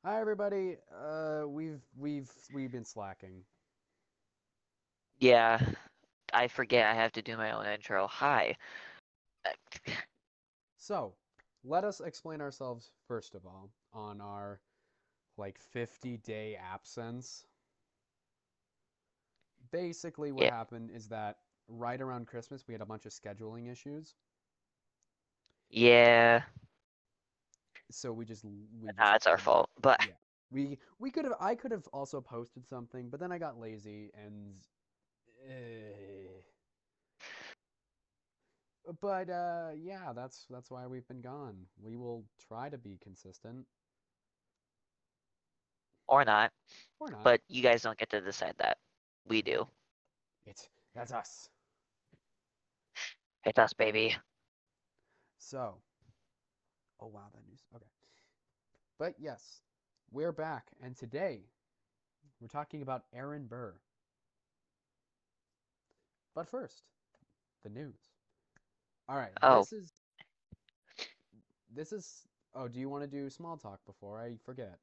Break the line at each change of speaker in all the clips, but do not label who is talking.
Hi everybody. We've been slacking.
Yeah, I forget I have to do my own intro. Hi. Uh,
So, let us explain ourselves first of all on our 50-day absence. Basically what
Yeah,
happened is that right around Christmas we had a bunch of scheduling issues.
yeah,
So we just
nah, it's our fault. But
yeah. We could have I could have also posted something, but then I got lazy and eh. But yeah, that's why we've been gone. We will try to be consistent
or not.
or not.
But you guys don't get to decide that. We
No.
do.
That's us.
It's us, baby.
So, oh wow, that news. Okay. But yes, we're back, and today we're talking about Aaron Burr. But first, the news. All right,
Oh,
this is. Oh, do you want to do small talk before I forget?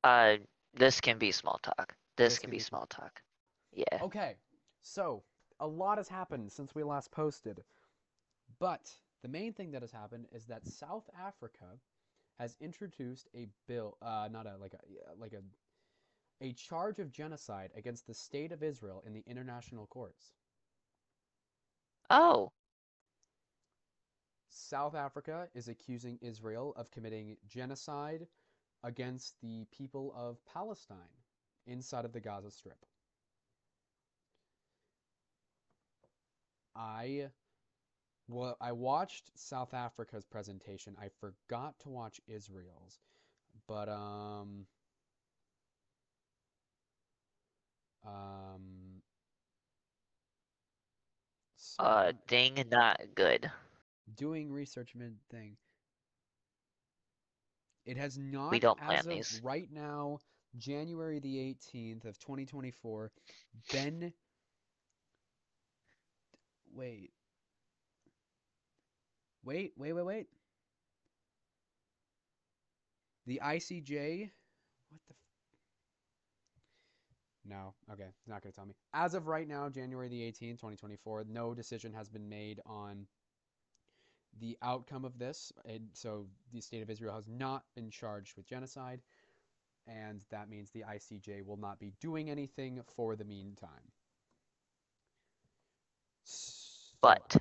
uh, this can be small talk. This
This
can
could
be
be small.
small talk. Yeah.
Okay, so a lot has happened since we last posted, but the main thing that has happened is that South Africa has introduced a bill, not a like a charge of genocide against the state of Israel in the international courts.
Oh,
South Africa is accusing Israel of committing genocide against the people of Palestine inside of the Gaza Strip. I I watched South Africa's presentation. I forgot to watch Israel's, but um so
ding, not good.
doing research mid thing. It has
We
not,
don't
as
plan
of
these.
right now, January the 18th of 2024, been. Wait, wait. The ICJ. What the. No, okay, not going to tell me. As of right now, January the 18th, 2024, no decision has been made on the outcome of this. And so the state of Israel has not been charged with genocide, and that means the ICJ will not be doing anything for the meantime. So
But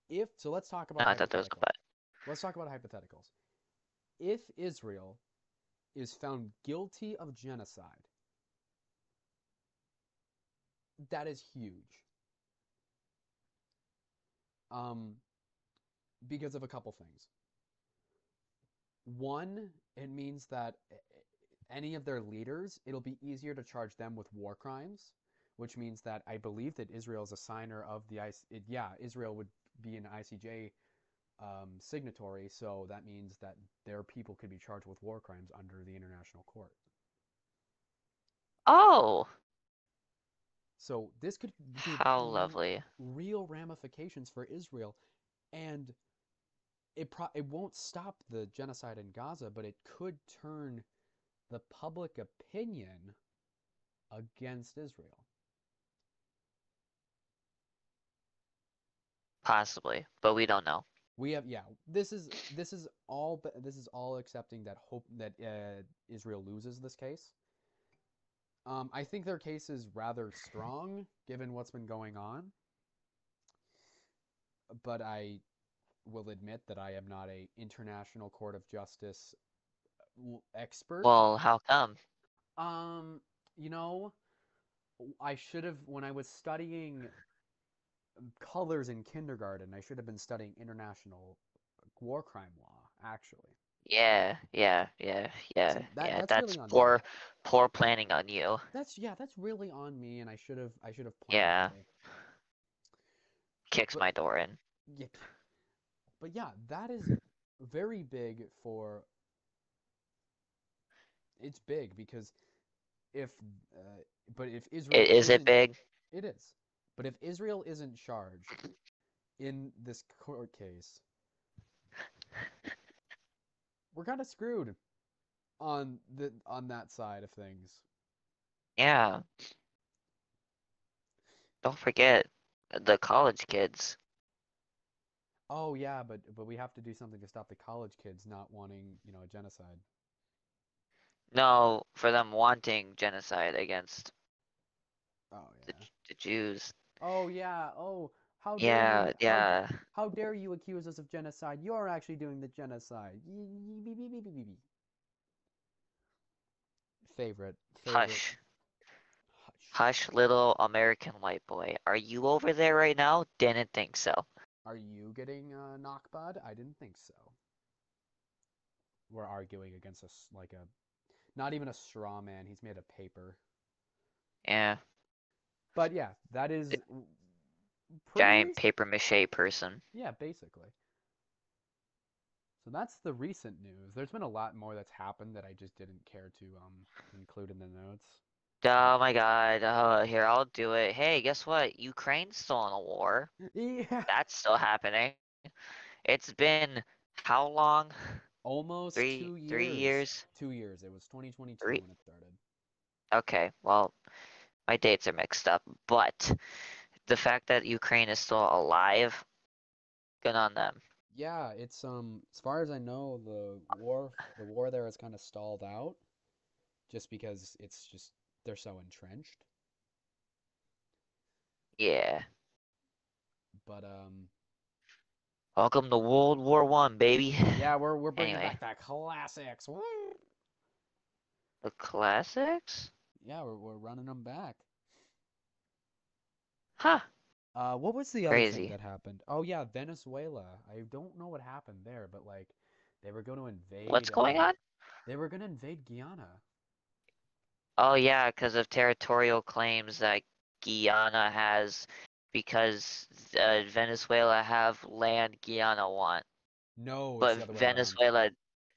if so, let's talk
no,
about
I thought there was a
hypotheticals.
but.
Let's talk about hypotheticals. If Israel is found guilty of genocide, that is huge. Um, because of a couple things. One, it means that any of their leaders, it'll be easier to charge them with war crimes, which means that I believe that Israel is a signer of the yeah, Israel would be an ICJ signatory, so that means that their people could be charged with war crimes under the international court.
Oh,
So this could give
how lovely.
real ramifications for Israel, and it won't stop the genocide in Gaza, but it could turn the public opinion against Israel.
Possibly, but we don't know.
We have yeah. This is all accepting that hope that Israel loses this case. I think their case is rather strong given what's been going on, but I will admit that I am not a international court of justice expert.
Well, how come?
Um, you know, I should have when I was studying colors in kindergarten. I should have been studying international war crime law. Actually,
Yeah, yeah, yeah,
so
yeah,
that
yeah.
that's
That's
really on me.
poor planning on you.
That's yeah, that's really on me, and I should have planned
Yeah,
better.
kicks
But
my door in.
yeah, but yeah, that is very big for. It's big because if, uh, but if Israel
Is it
isn't,
big?
it is. But if Israel isn't charged in this court case, we're kind of screwed. on that side of things.
Yeah, don't forget the college kids.
Oh yeah, but we have to do something to stop the college kids not wanting, a genocide.
No, for them wanting genocide against
Oh
the
yeah.
the Jews.
Oh yeah. Oh, how dare
Yeah,
you?
yeah.
How dare you accuse us of genocide? You're actually doing the genocide. Favorite.
Hush.
Hush.
Hush, little American white boy. Are you over there right now? Didn't think so.
Are you getting knockbud? I didn't think so. We're arguing against us like a not even a straw man. He's made of paper.
Yeah,
But yeah, that
the
is pretty
giant
recent.
paper mache person.
Yeah, basically. So that's the recent news. There's been a lot more that's happened that I just didn't care to include in the notes.
Oh my god. Here, I'll do it. Hey, guess what? Ukraine's still in a war.
Yeah.
That's still happening. It's been how long?
Almost
Three,
two
three
years.
years?
2 years. It was 2022
Three?
when it started.
Okay, well, my dates are mixed up, but the fact that Ukraine is still alive, good on them.
Yeah, it's as far as I know, the war there is kind of stalled out just because it's just they're so entrenched.
Yeah.
But
Welcome to World War One, baby.
yeah, we're bringing
Anyway,
back that classics. Woo!
the classics?
Yeah, we're running them back.
Huh.
What was the other thing
Crazy.
that happened? Oh yeah, Venezuela. I don't know what happened there, but like they were going to
What's
invade
going on?
Guyana.
Oh yeah, because of territorial claims that Guyana has because Venezuela have land Guyana want.
No, it's
But
the other way around.
Venezuela,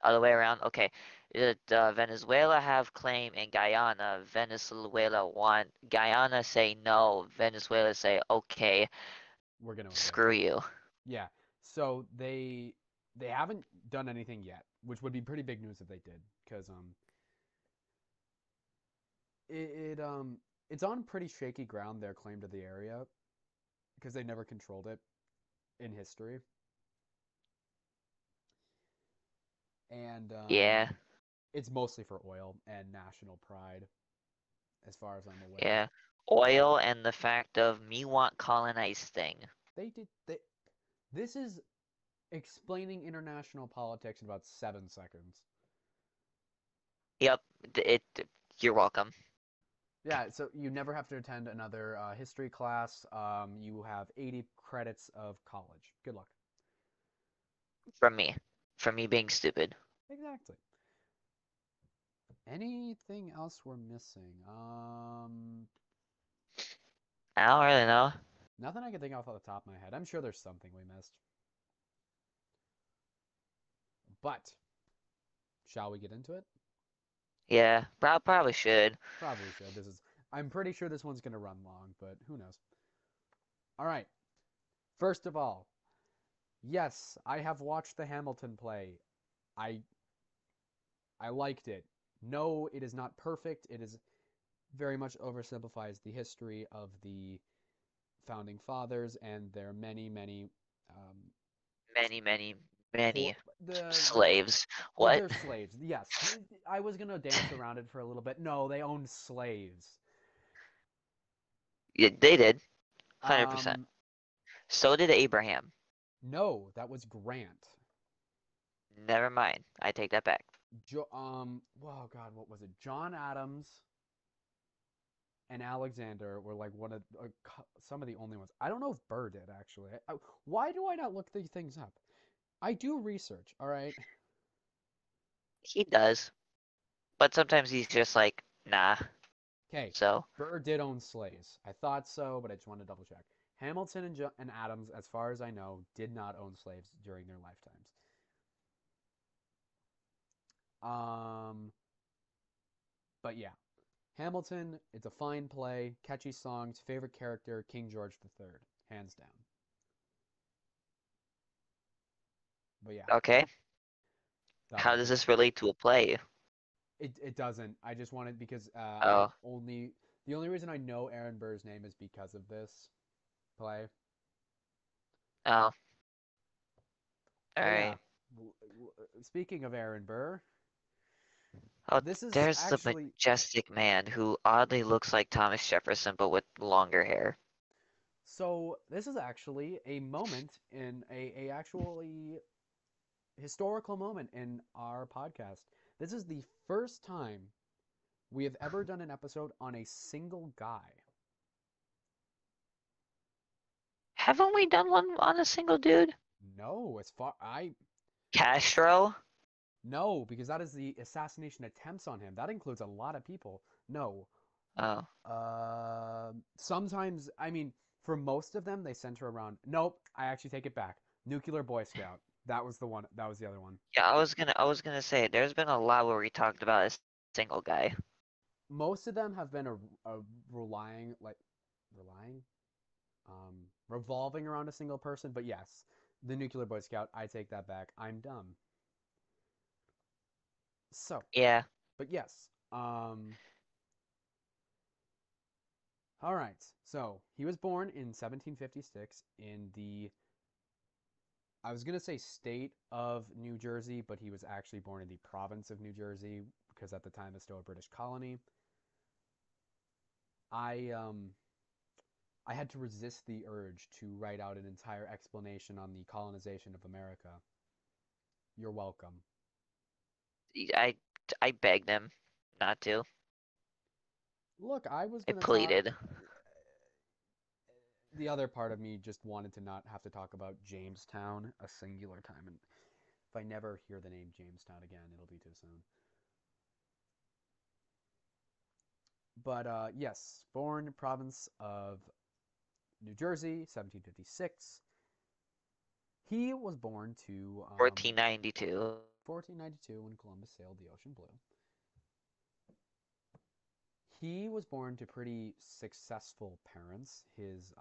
other way around. Okay, Venezuela have claim in Guyana. Venezuela want Guyana say no. Venezuela say okay,
We're going to invade.
screw you.
Yeah. So they haven't done anything yet, which would be pretty big news if they did, because it's on pretty shaky ground their claim to the area because they never controlled it in history, and
Yeah,
it's mostly for oil and national pride, as far as I'm aware.
yeah. Oil and the fact of me want colonized thing.
They did. This is explaining international politics in about 7 seconds.
Yep, you're welcome.
Yeah, so you never have to attend another history class. You have 80 credits of college. Good luck.
From me. From me being stupid.
Exactly. Anything else we're missing?
I don't really know.
Nothing I can think of off the top of my head. I'm sure there's something we missed. But shall we get into it?
Yeah, probably should.
Probably should. I'm pretty sure this one's gonna run long, but who knows? All right. First of all, yes, I have watched the Hamilton play. I I liked it. No, it is not perfect. It is very much oversimplifies the history of the founding fathers and their many, many um,
Many, many,
for
many
the
slaves. What?
they're slaves. Yes, I was gonna dance around it for a little bit. No, they owned slaves.
Yeah, they did. 100%.
Um,
So did Abraham.
no, that was Grant.
Never mind. I take that back.
Oh God, what was it? John Adams and Alexander were like one of some of the only ones. I don't know if Burr did actually. Why do I not look these things up? I do research. All right.
He does. But sometimes he's just like, nah.
Okay,
So,
Burr did own slaves. I thought so, but I just wanted to double check. Hamilton and Adams, as far as I know, did not own slaves during their lifetimes. Um, but yeah, Hamilton. It's a fine play, catchy songs, favorite character, King George III, hands down. But yeah,
okay.
that
How
was
does
it.
this relate to a play?
It doesn't. I just wanted because I
Oh,
only the only reason I know Aaron Burr's name is because of this play.
oh, all
But yeah,
right.
speaking of Aaron Burr,
Oh,
this is
there's the
actually
majestic man who oddly looks like Thomas Jefferson but with longer hair.
so this is actually a moment in a actually historical moment in our podcast. This is the first time we have ever done an episode on a single guy.
Haven't we done one on a single dude?
No, as far I
Castro?
no, because that is the assassination attempts on him. That includes a lot of people. No.
Oh,
Sometimes, I mean, for most of them, they center around. Nope, I actually take it back. Nuclear Boy Scout. That was the one. That was the other one.
yeah. I was gonna say there's been a lot where we talked about a single guy.
Most of them have been a relying, like, relying, revolving around a single person. But yes, the Nuclear Boy Scout. I take that back. I'm dumb. So,
Yeah,
but yes. All right. So he was born in 1756 in the I was going to say state of New Jersey, but he was actually born in the province of New Jersey because at the time it's still a British colony. I I had to resist the urge to write out an entire explanation on the colonization of America. You're welcome.
I I begged him not to.
Look, I was
I
going to talk.
pleaded.
The other part of me just wanted to not have to talk about Jamestown a singular time. And if I never hear the name Jamestown again, it'll be too soon. But yes, born province of New Jersey, 1756. He was born to
1492.
1492 when Columbus sailed the ocean blue. He was born to pretty successful parents. His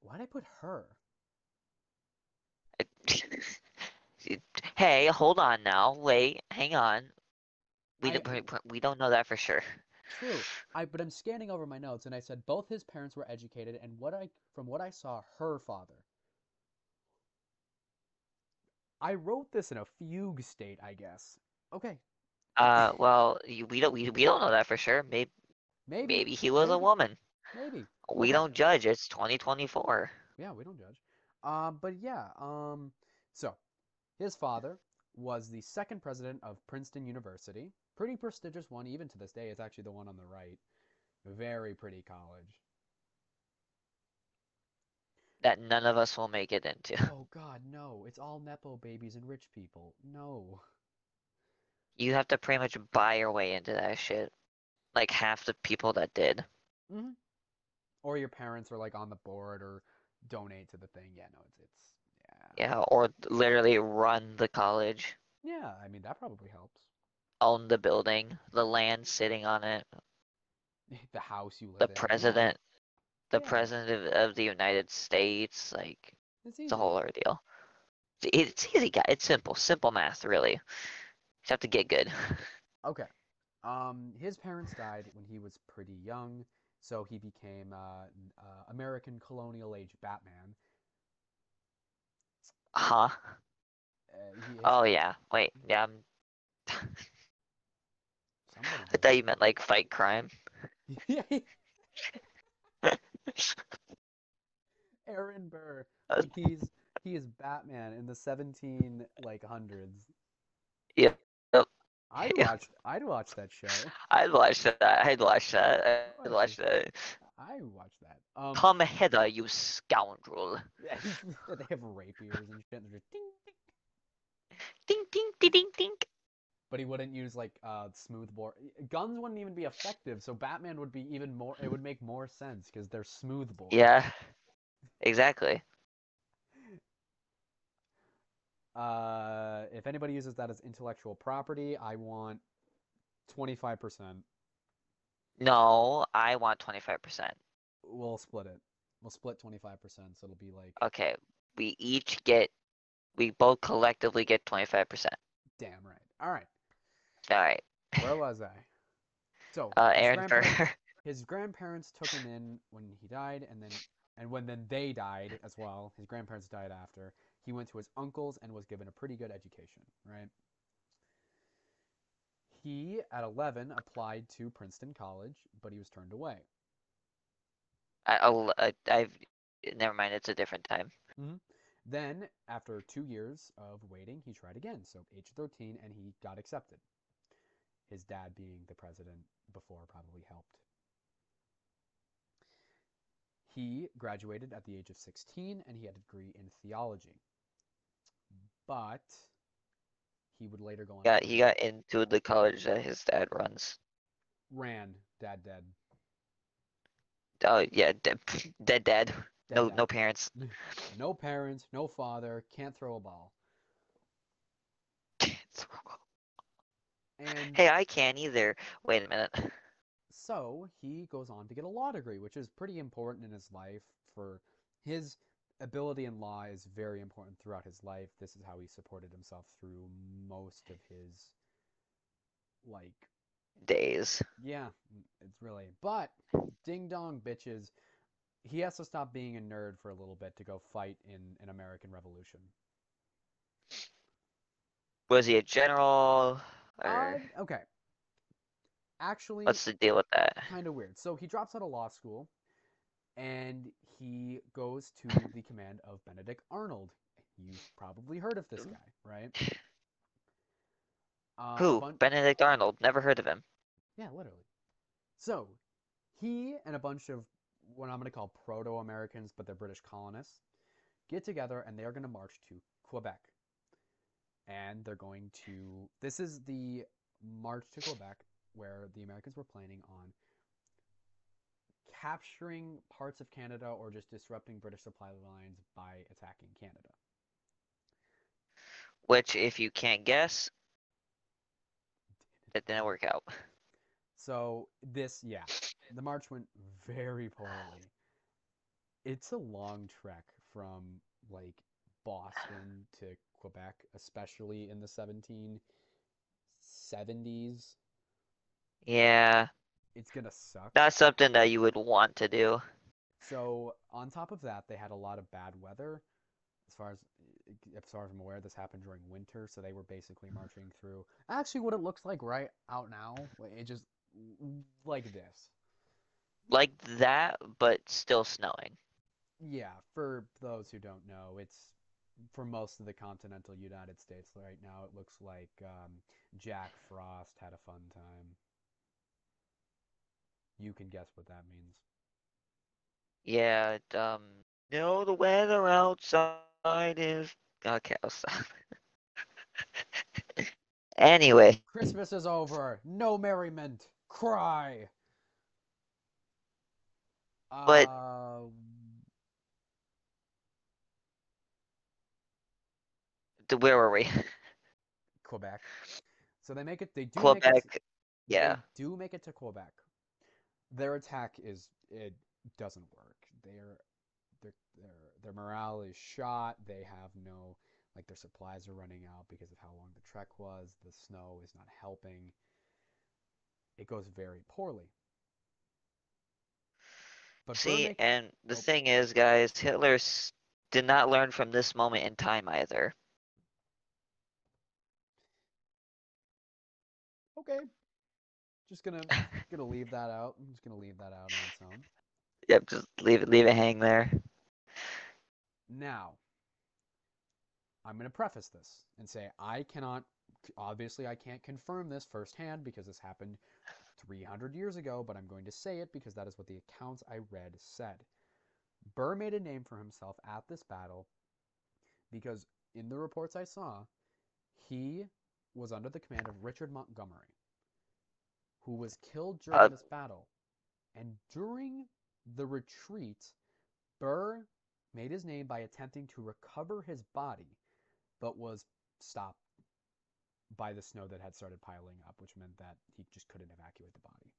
why'd I put her?
Hey, hold on now. Wait, hang on. We
I
don't we don't know that for sure.
true. But I'm scanning over my notes and I said both his parents were educated and what I from what I saw, her father. I wrote this in a fugue state, I guess. Okay.
Well, we don't know that for sure. Maybe
Maybe,
maybe he was a
maybe,
woman.
maybe.
We
Okay.
don't judge. It's 2024.
Yeah, we don't judge. But yeah, so his father was the second president of Princeton University. Pretty prestigious one, even to this day. It's actually the one on the right. Very pretty college.
That none of us will make it into.
Oh God, no! It's all nepo babies and rich people. No.
You have to pretty much buy your way into that shit. Like half the people that did.
Hmm. Or your parents are like on the board or donate to the thing. Yeah, no, it's
Yeah, or literally run the college,
yeah. I mean, that probably helps.
own the building, the land sitting on it,
The house you
the
live in. Yeah,
president, the
yeah.
president of the United States. Like,
It's
it's a
easy.
whole ordeal. It's easy, guy. It's simple. Simple math, really. You just have to get good.
Okay. His parents died when he was pretty young, so he became American colonial age Batman.
Huh?
His
Oh, yeah. Wait. Yeah,
somebody
I
just
thought you meant like fight crime.
yeah, Aaron Burr.
Uh,
He is Batman in the 17 like hundreds.
yeah. Yep. Yeah.
I'd watch that show.
I'd watch that. I'd watch
I'd
that. I'd
watch
watch
this.
that.
I watch that.
Come hither, you scoundrel.
Yeah, they have rapiers and shit. And they're just ding, ding.
Ding, ding, ding, ding, ding.
But he wouldn't use like smooth bore guns wouldn't even be effective, so Batman would be even more it would make more sense because they're smooth bore.
Yeah, exactly.
If anybody uses that as intellectual property, I want 25%.
No, I want 25%.
We'll split it. We'll split 25%, so it'll be like
Okay, we each get, we both collectively get 25%.
damn right. All right.
All right.
Where was I? So
Aaron Burr.
his grandparents took him in when he died, and when then they died as well. His grandparents died after. He went to his uncle's and was given a pretty good education. Right. He at 11 applied to Princeton College, but he was turned away.
I've never mind. It's a different time.
Mm-hmm. Then, after 2 years of waiting, he tried again. So, age 13, and he got accepted. His dad, being the president before, probably helped. He graduated at the age of 16, and he had a degree in theology. But he would later go on to
He
become
got into the college that his dad runs.
Ran, dad dead,
Oh yeah, dead.
dead
No
dad.
parents.
No parents, no father, can't throw a ball. And
Hey, I can't either. Wait a minute.
so he goes on to get a law degree, which is pretty important in his life. For his ability in law is very important throughout his life. This is how he supported himself through most of his, like,
Days.
yeah, it's really. But ding dong bitches, he has to stop being a nerd for a little bit to go fight in an American Revolution.
Was he a general or
Okay. Actually,
what's the deal with that?
kind of weird. So he drops out of law school and he goes to the command of Benedict Arnold. You've probably heard of this guy, right? A
Who?
bunch,
Benedict Arnold. Never heard of him.
yeah, literally. So he and a bunch of what I'm going to call proto-Americans, but they're British colonists, get together and they are going to march to Quebec. And they're going to. This is the march to Quebec where the Americans were planning on capturing parts of Canada or just disrupting British supply lines by attacking Canada.
Which, if you can't guess, it didn't work out.
So yeah, the march went very poorly. It's a long trek from like Boston to Quebec, especially in the 1770s.
Yeah,
It's gonna suck.
not something that you would want to do.
So on top of that, they had a lot of bad weather. As far as I'm aware, this happened during winter, so they were basically marching through actually what it looks like right out now. It just like this.
Like that, but still snowing.
Yeah, for those who don't know, it's for most of the continental United States right now. It looks like Jack Frost had a fun time. You can guess what that means.
Yeah, no, the weather outside is okay, I'll stop. Anyway,
Christmas is over. No merriment. Cry.
but
Uh,
where were we?
Quebec. So they make it. They do make it.
Quebec.
They
Yeah.
do make it to Quebec. Their attack is it doesn't work. Their their morale is shot. They have no like their supplies are running out because of how long the trek was. The snow is not helping. It goes very poorly. But Burr
See,
make
and the
oh
thing is, guys, Hitler did not learn from this moment in time either.
okay. Just gonna leave that out. I'm just gonna leave that out on its own.
Yep, just leave it hang there.
Now, I'm going to preface this and say I cannot, obviously, I can't confirm this firsthand because this happened 300 years ago, but I'm going to say it because that is what the accounts I read said. Burr made a name for himself at this battle because in the reports I saw, he was under the command of Richard Montgomery, who was killed during
Uh,
this battle. And during the retreat, Burr made his name by attempting to recover his body, but was stopped by the snow that had started piling up, which meant that he just couldn't evacuate the body.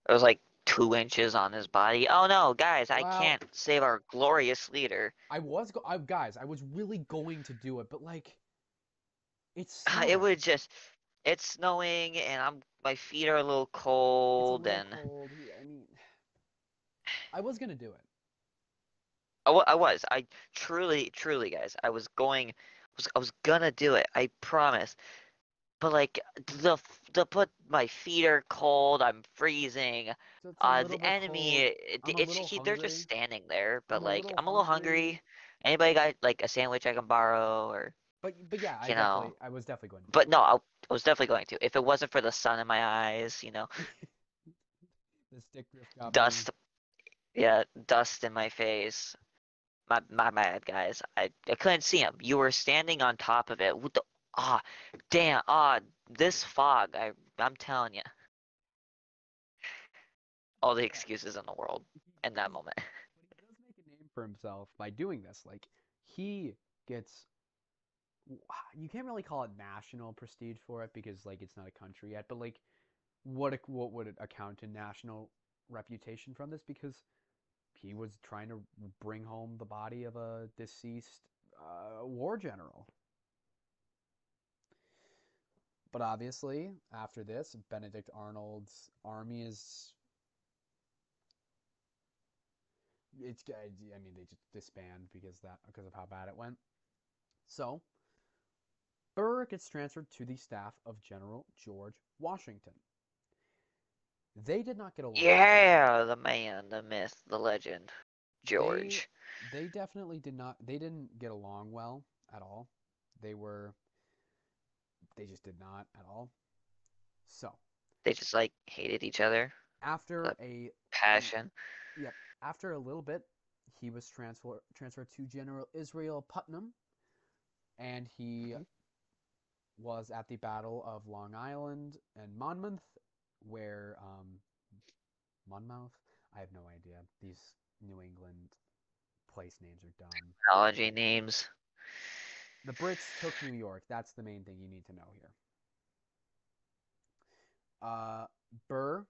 it was like 2 inches on his body. Oh no, guys, I
Well,
can't save our glorious leader.
guys, I was really going to do it, but like it's
It
snowing.
would just, it's snowing and my feet are a little
It's a
cold
little
and
cold. I mean, I was gonna do it.
I truly, guys, I was gonna do it. I promise. But like the put my feet are cold. I'm freezing.
So it's a little
The
bit
enemy,
cold. I'm a little
they're just
hungry.
standing there. But
I'm a
like
little
I'm a little
hungry.
hungry. Anybody got like a sandwich I can borrow or
But yeah,
you know?
I was definitely going to do
But no, I was definitely going to. If it wasn't for the sun in my eyes,
it. The stick drift got me.
dust, yeah, dust in my face. My bad, guys. I couldn't see him. You were standing on top of it. What the? Ah, damn. This fog. I'm telling you, all the
But
excuses in the world
he
in
does,
that moment.
but he does make a name for himself by doing this. Like he gets, you can't really call it national prestige for it because like it's not a country yet. But like, what would it account to national reputation from this? Because he was trying to bring home the body of a deceased war general. But obviously, after this, Benedict Arnold's army is it's I mean they just disband because of how bad it went. So Burr gets transferred to the staff of General George Washington. They did not get along very well.
Yeah, the man, the myth, the legend,
They
George.
they definitely did not they didn't get along well at all. They were they just did not at all. So
They just like hated each other.
after
The
a
passion.
yep after a little bit, he was transferred to General Israel Putnam, and he
Mhm.
was at the Battle of Long Island and Monmouth, where Monmouth. I have no idea. These New England place names are dumb.
Technology names.
The Brits took New York. That's the main thing you need to know here. Uh, Burr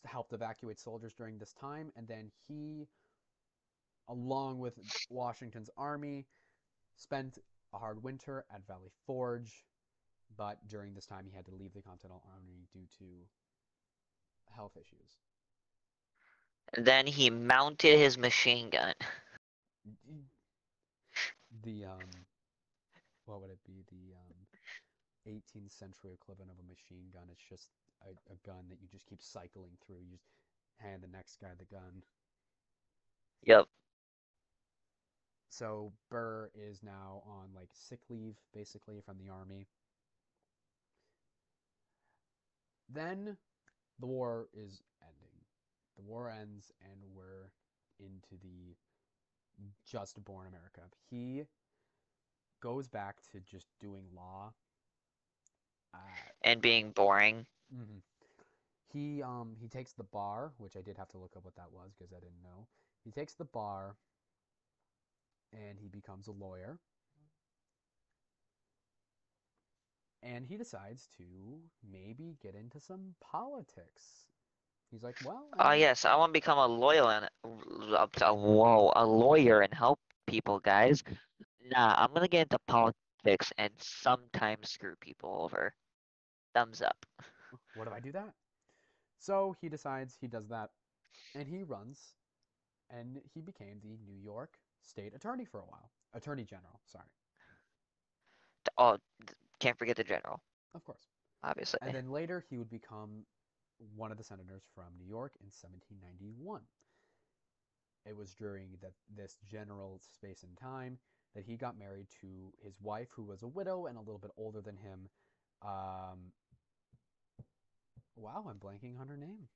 helped evacuate soldiers during this time, and then he, along with Washington's army, spent a hard winter at Valley Forge. But during this time, he had to leave the Continental Army due to health issues.
Then he mounted his machine gun.
The what would it be? The 18th century equivalent of a machine gun. It's just a gun that you just keep cycling through. You just hand the next guy the gun.
Yep.
So Burr is now on like sick leave, basically, from the army. Then the war is ending. The war ends, and we're into the just born America. He goes back to just doing law. Uh,
And being boring.
mhm. He takes the bar, which I did have to look up what that was because I didn't know. He takes the bar and he becomes a lawyer, and he decides to maybe get into some politics. He's like, well, I
Oh
mean,
yes, I want to become a loyal and whoa, a lawyer and help people, guys. Nah, I'm gonna get into politics and sometimes screw people over. Thumbs up.
what if I do that? So he decides he does that, and he runs, and he became the New York State Attorney for a while. Attorney General, sorry,
Oh, can't forget the general,
of course.
obviously.
And then later he would become one of the senators from New York in 1791. It was during this general space and time that he got married to his wife, who was a widow and a little bit older than him. Wow, I'm blanking on her name.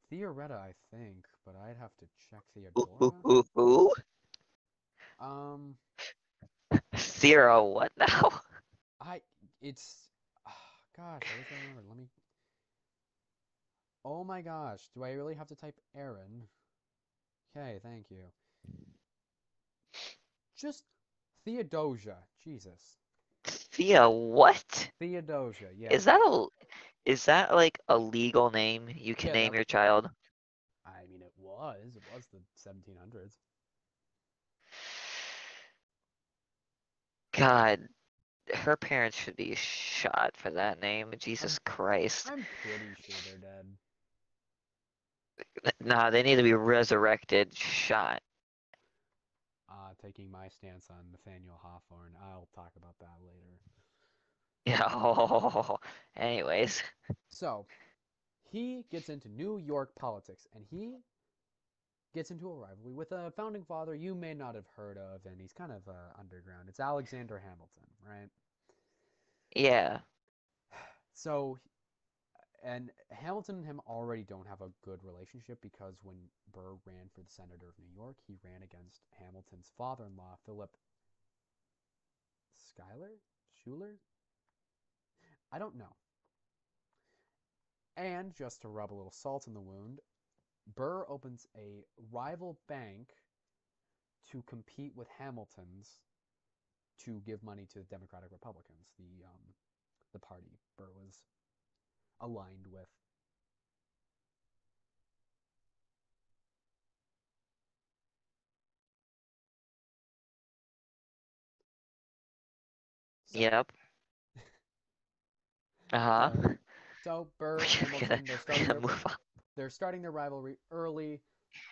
Theoretta, I think, but I'd have to check Theodora.
Ooh.
Um,
Zero, what now?
I it's ah, gosh, I wish I remembered. Let me. Oh my gosh, do I really have to type Aaron? Okay, thank you. Just Theodosia. Jesus.
Thea, what?
Theodosia, yeah.
Is that a Is that like a legal name you can
Yeah, that
name your child?
I mean it was the 1700s.
God, her parents should be shot for that name.
I'm
Jesus Christ.
I'm pretty sure they're dead.
Nah, they need to be resurrected. Shot.
Taking my stance on Nathaniel Hawthorne. I'll talk about that later.
Yeah. Oh. Anyways.
So, he gets into New York politics and he gets into a rivalry with a founding father you may not have heard of, and he's kind of underground. It's Alexander Hamilton, right?
Yeah.
So, and Hamilton and him already don't have a good relationship because when Burr ran for the senator of New York, he ran against Hamilton's father-in-law, Philip Schuyler? Schuler? I don't know. And just to rub a little salt in the wound, Burr opens a rival bank to compete with Hamilton's to give money to the Democratic Republicans, the party Burr was aligned with. So,
Yep. Uh-huh.
uh, so Burr,
We're gonna
Hamilton,
we're gonna move on.
they're starting their rivalry early.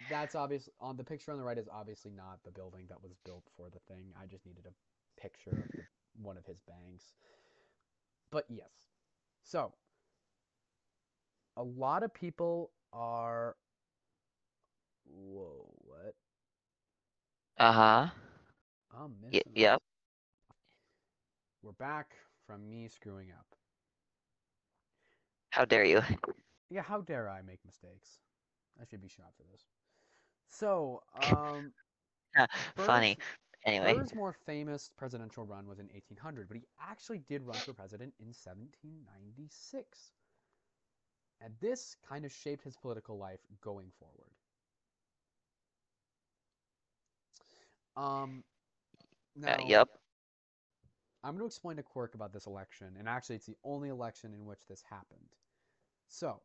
That's obvious. On the picture on the right is obviously not the building that was built for the thing. I just needed a picture of the one of his banks. But yes, so a lot of people are. Whoa, what?
Uh-huh.
I'm missing a.
Yep.
We're back from me screwing up.
How dare you?
Yeah, how dare I make mistakes? I should be shot for this. So, Burr's
Funny. Anyway.
Burr's more famous presidential run was in 1800, but he actually did run for president in 1796. And this kind of shaped his political life going forward. Um, now,
Yep.
I'm going to explain a quirk about this election, and actually, it's the only election in which this happened. So,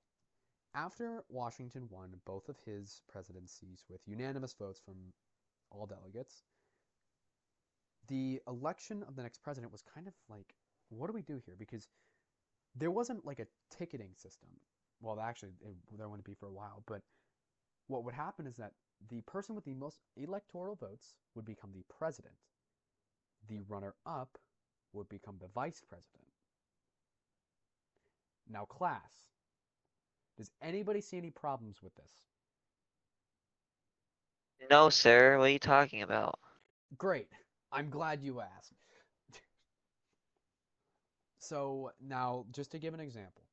after Washington won both of his presidencies with unanimous votes from all delegates, the election of the next president was kind of like, what do we do here? Because there wasn't like a ticketing system. Well, actually, there wouldn't be for a while, but what would happen is that the person with the most electoral votes would become the president. The runner up would become the vice president. Now, class, does anybody see any problems with this?
No, sir. What are you talking about?
Great. I'm glad you asked. So, now, just to give an example,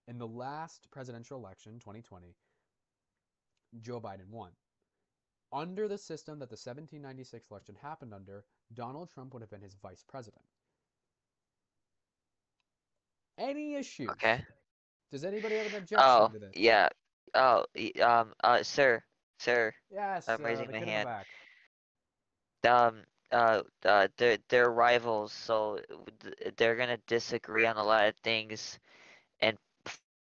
in the last presidential election, 2020, Joe Biden won. Under the system that the 1796 election happened under, Donald Trump would have been his vice president. Any issues?
Okay.
Does anybody have an objection
Oh,
to this?
yeah. Oh, sir. Sir.
Yes,
I'm raising
the
my
kid in the
hand.
back.
They're rivals, so they're gonna disagree on a lot of things and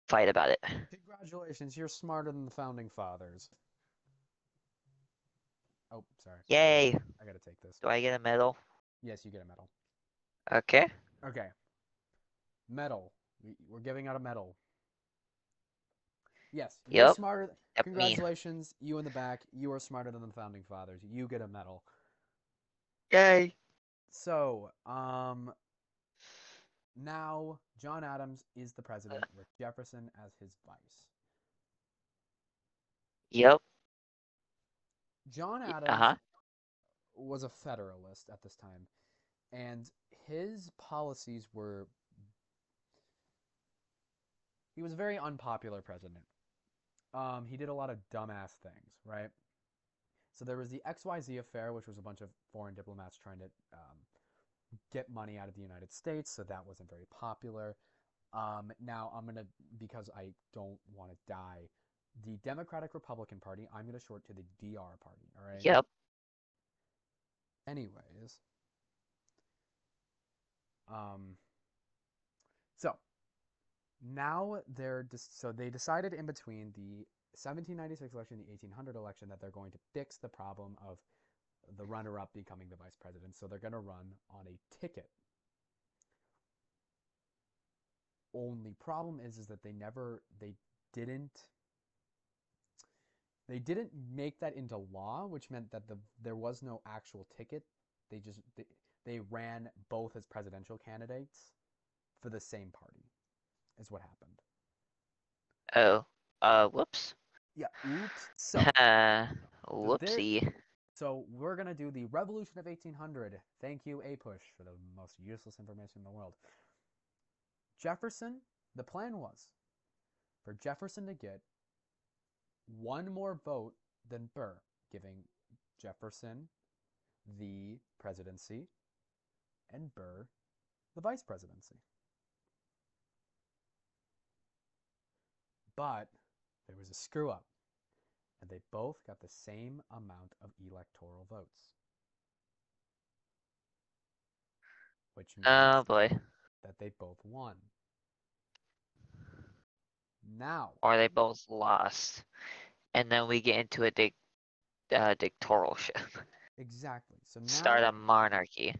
fight about it.
Congratulations, you're smarter than the founding fathers. Oh, sorry.
Yay!
I gotta take this.
Do I get a medal?
Yes, you get a medal.
Okay.
Okay, medal. We're giving out a medal. Yes, you're
Yep.
smarter.
Yep. Me.
Congratulations, you in the back. You are smarter than the founding fathers. You get a medal.
Yay.
So, now John Adams is the president with Jefferson as his vice.
Yep.
John
Uh-huh.
Adams was a Federalist at this time, and his policies were. He was a very unpopular president. He did a lot of dumbass things, right? So there was the XYZ affair, which was a bunch of foreign diplomats trying to get money out of the United States, so that wasn't very popular. Now I'm gonna, because I don't want to die, the Democratic Republican Party, I'm gonna short to the DR Party. All right.
Yep.
Anyways, um, so Now so they decided in between the 1796 election and the 1800 election that they're going to fix the problem of the runner-up becoming the vice president. So they're going to run on a ticket. Only problem is that didn't they didn't make that into law, which meant that there was no actual ticket. They ran both as presidential candidates for the same party. Is what happened.
Oh, whoops.
Yeah. Oops. So there.
Whoopsie.
So we're gonna do the Revolution of 1800. Thank you, A Push, for the most useless information in the world. Jefferson. The plan was for Jefferson to get one more vote than Burr, giving Jefferson the presidency and Burr the vice presidency. But there was a screw up, and they both got the same amount of electoral votes, which means
Oh boy.
that they both won. Now,
Or they both lost. And then we get into a dictatorship.
exactly. So
Start
now,
a monarchy.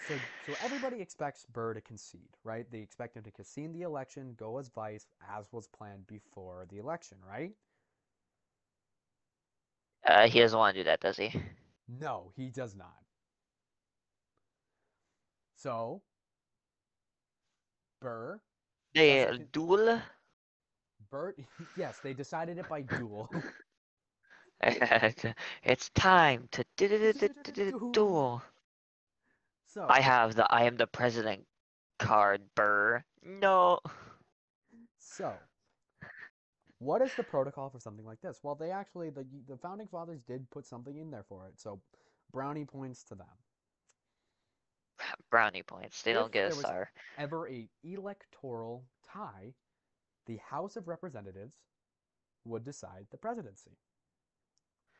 so everybody expects Burr to concede, right? They expect him to concede the election, go as vice, as was planned before the election, right?
He doesn't want to do that, does he?
No, he does not. So Burr
They
doesn't.
duel?
Burr, yes, they decided it by duel.
It's time to
Duel.
duel.
So,
I am the president card, Burr. No.
so what is the protocol for something like this? Well, they actually the founding fathers did put something in there for it. So, brownie points to them.
Brownie points. They
If
don't get a
there was
star.
ever a electoral tie, the House of Representatives would decide the presidency.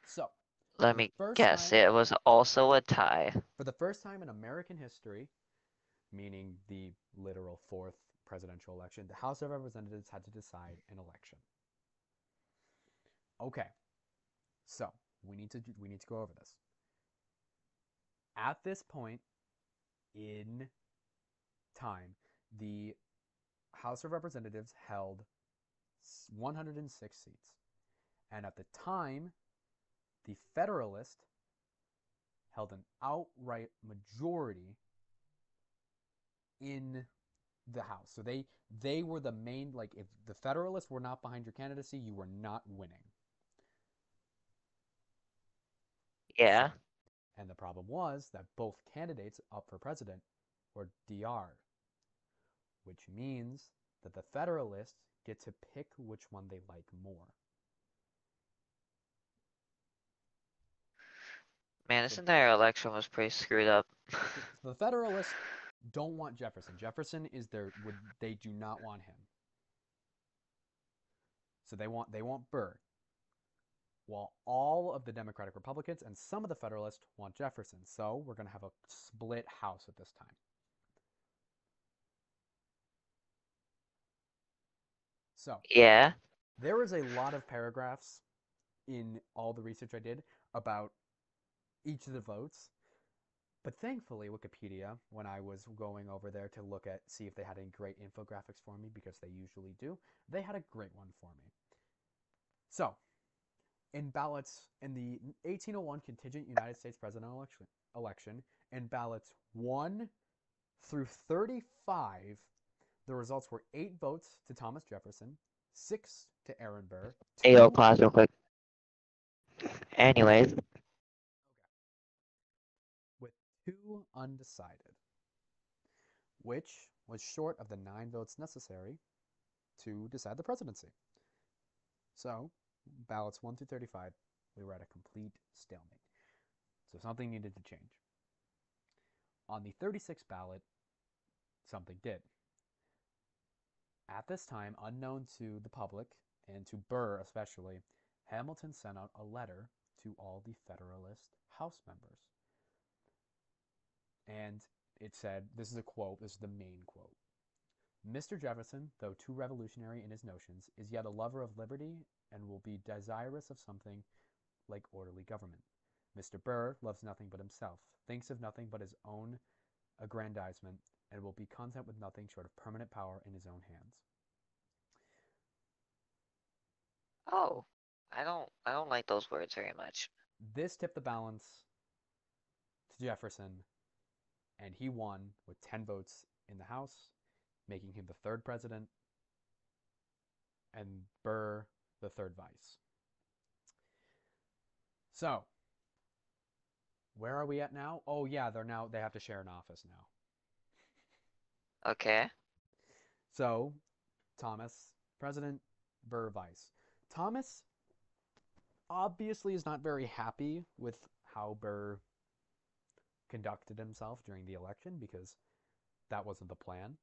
So,
Let
the
me
first
guess.
time
It was also a tie.
for the first time in American history, meaning the literal fourth presidential election, the House of Representatives had to decide an election. Okay, so we need to go over this. At this point in time, the House of Representatives held 106 seats, and at the time, the Federalist held an outright majority in the House. So they were the main, like, if the Federalists were not behind your candidacy, you were not winning. So,
Yeah.
and the problem was that both candidates up for president were DR'd, which means that the Federalists get to pick which one they like more.
Man, this
So,
entire election was pretty screwed up.
so the Federalists don't want Jefferson. Jefferson is they do not want him. So they want Burr. While all of the Democratic Republicans and some of the Federalists want Jefferson. So we're going to have a split House at this time. So
Yeah.
there is a lot of paragraphs in all the research I did about each of the votes. But thankfully, Wikipedia, when I was going over there to see if they had any great infographics for me, because they usually do, they had a great one for me. So, in ballots in the 1801 contingent United States presidential election, in ballots 1 through 35, the results were 8 votes to Thomas Jefferson, 6 to Aaron Burr,
Ayo,
2
pause real quick. Anyways.
with 2 undecided, which was short of the 9 votes necessary to decide the presidency. So, ballots 1 through 35, we were at a complete stalemate. So something needed to change. On the 36th ballot, something did. At this time, unknown to the public and to Burr especially, Hamilton sent out a letter to all the Federalist House members. And it said, this is a quote, this is the main quote. Mr. Jefferson, though too revolutionary in his notions, is yet a lover of liberty and will be desirous of something like orderly government. Mr. Burr loves nothing but himself, thinks of nothing but his own aggrandizement, and will be content with nothing short of permanent power in his own hands.
Oh, I don't like those words very much.
This tipped the balance to Jefferson, and he won with 10 votes in the House, making him the third president, and Burr the third vice. So, where are we at now? Oh yeah, they have to share an office now.
Okay.
So, Thomas president, Burr vice. Thomas obviously is not very happy with how Burr conducted himself during the election because that wasn't the plan.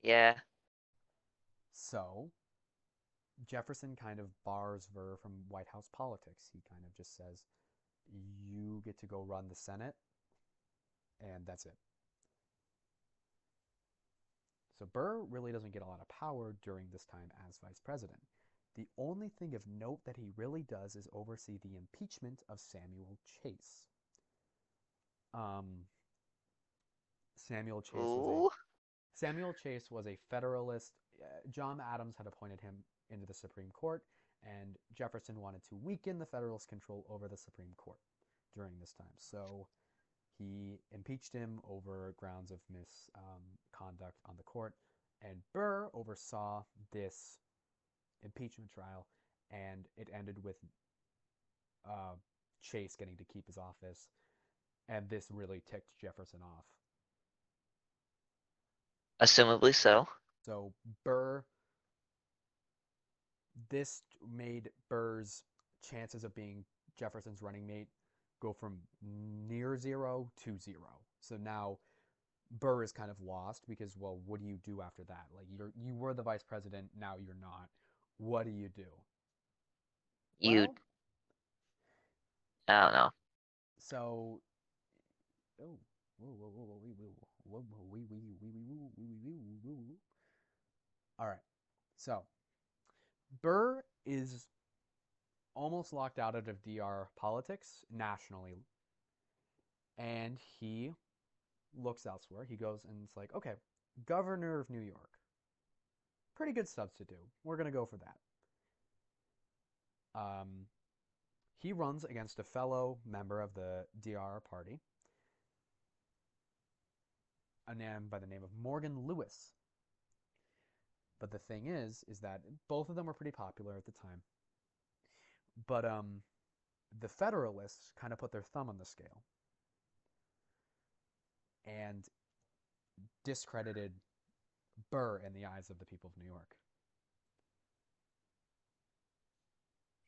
Yeah.
So, Jefferson kind of bars Burr from White House politics. He kind of just says, you get to go run the Senate, and that's it. So Burr really doesn't get a lot of power during this time as vice president. The only thing of note that he really does is oversee the impeachment of Samuel Chase. Um, Samuel Chase was a
Ooh.
Samuel Chase was a Federalist. John Adams had appointed him into the Supreme Court, and Jefferson wanted to weaken the Federalist control over the Supreme Court during this time. So he impeached him over grounds of misconduct on the court, and Burr oversaw this impeachment trial, and it ended with uh, Chase getting to keep his office, and this really ticked Jefferson off.
Assumably so.
So Burr, this made Burr's chances of being Jefferson's running mate go from near zero to zero. So now Burr is kind of lost because, well, what do you do after that? Like you were the vice president, now you're not. What do you do?
You,
Well,
I don't know.
so oh, whoa, whoa, whoa, whoa, whoa, whoa, whoa, whoa. All right. So Burr is almost locked out of DR politics nationally, and he looks elsewhere. He goes and it's like, okay, governor of New York, pretty good substitute. We're gonna go for that. Um, he runs against a fellow member of the DR party, a man by the name of Morgan Lewis. But the thing is that both of them were pretty popular at the time. But the Federalists kind of put their thumb on the scale and discredited Burr in the eyes of the people of New York.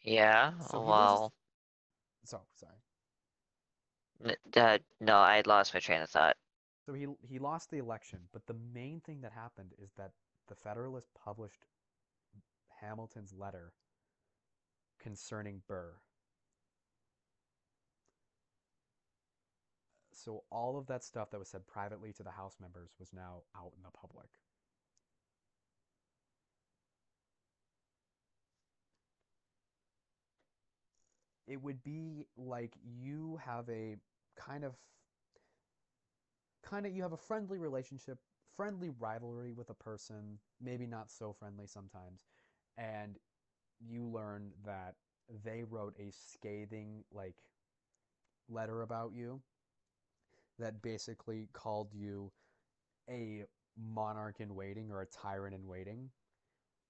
Yeah.
So he loses.
Well,
So sorry.
no, I lost my train of thought.
So he lost the election, but the main thing that happened is that the Federalists published Hamilton's letter concerning Burr. So all of that stuff that was said privately to the House members was now out in the public. It would be like you have a kind of you have a friendly relationship, friendly rivalry with a person, maybe not so friendly sometimes, and you learn that they wrote a scathing letter about you that basically called you a monarch in waiting or a tyrant in waiting,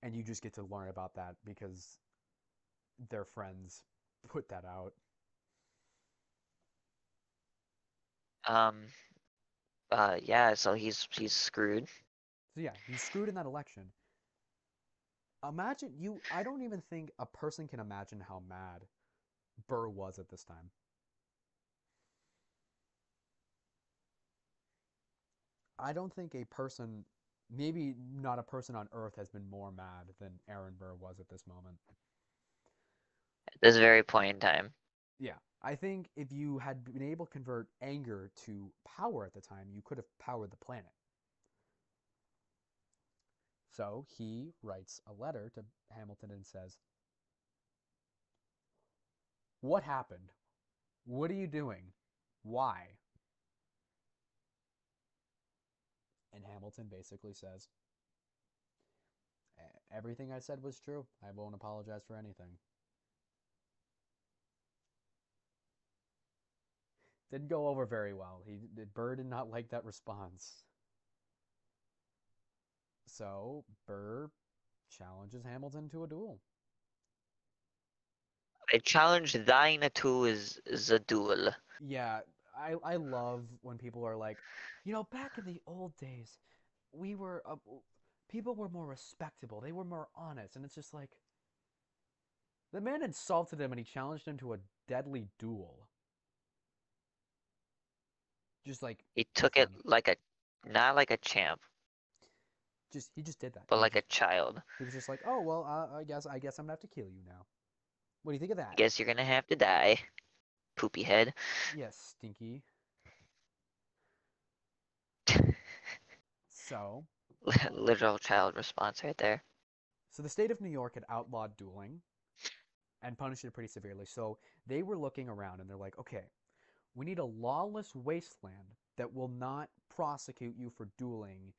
and you just get to learn about that because their friends put that out.
Um. Yeah. So he's screwed.
So yeah, he's screwed in that election. Imagine you. I don't even think a person can imagine how mad Burr was at this time. I don't think a person, maybe not a person on earth, has been more mad than Aaron Burr was at this moment.
At this very point in time.
Yeah, I think if you had been able to convert anger to power at the time, you could have powered the planet. So he writes a letter to Hamilton and says, "What happened? What are you doing? Why?" And Hamilton basically says, "Everything I said was true. I won't apologize for anything." Didn't go over very well. Burr did not like that response. So Burr challenges Hamilton to a duel.
I challenge thine to is a duel.
Yeah, I love when people are like, back in the old days, we were people were more respectable. They were more honest, and it's just like the man insulted him and he challenged him to a deadly duel. Just like
He
for
took it
fun.
like a, not like a champ,
He just did that.
but like a child.
He was just like, "Oh, well, I guess I'm gonna have to kill you now." What do you think of
I
that?
guess you're gonna have to die, poopy head.
Yes, Stinky. So,
Literal child response right there.
so the state of New York had outlawed dueling and punished it pretty severely. So they were looking around and they're like, "Okay, we need a lawless wasteland that will not prosecute you for dueling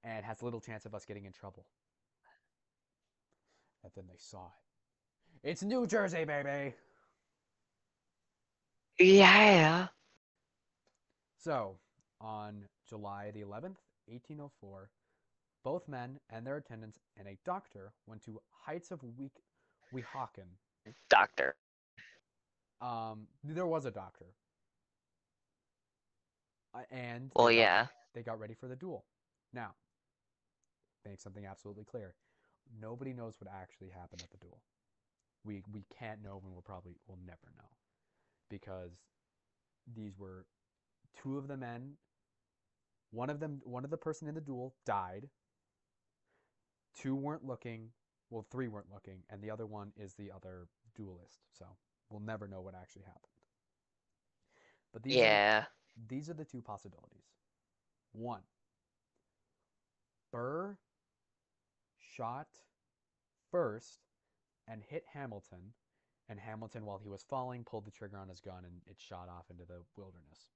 and has little chance of us getting in trouble." And then they saw it. It's New Jersey, baby.
Yeah.
So, on July the 11th, 1804, both men and their attendants and a doctor went to Heights of Weehawken.
Doctor.
There was a doctor, and
Well, yeah.
they got ready for the duel. Now, make something absolutely clear: nobody knows what actually happened at the duel. We can't know, and we'll never know, because these were two of the men. One of the person in the duel died. Two weren't looking. Well, three weren't looking, and the other one is the other duelist. So we'll never know what actually happened. But
Yeah.
these are the two possibilities. One, Burr shot first and hit Hamilton, and Hamilton, while he was falling, pulled the trigger on his gun and it shot off into the wilderness.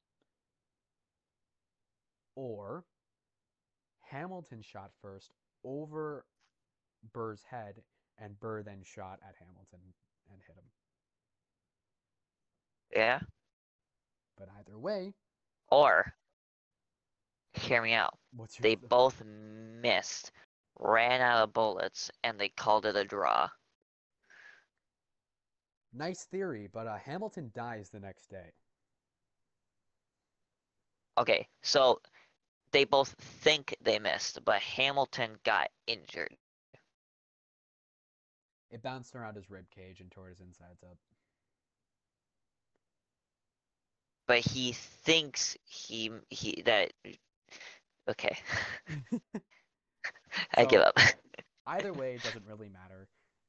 Or Hamilton shot first over Burr's head, and Burr then shot at Hamilton and hit him.
Yeah.
But either way,
Or, hear me out.
what's your
They both missed, ran out of bullets, and they called it a draw.
nice theory? But Hamilton dies the next day.
Okay, so they both think they missed, but Hamilton got injured.
It bounced around his rib cage and tore his insides up.
But he thinks he that okay. I give
So
up.
either way, it doesn't really matter.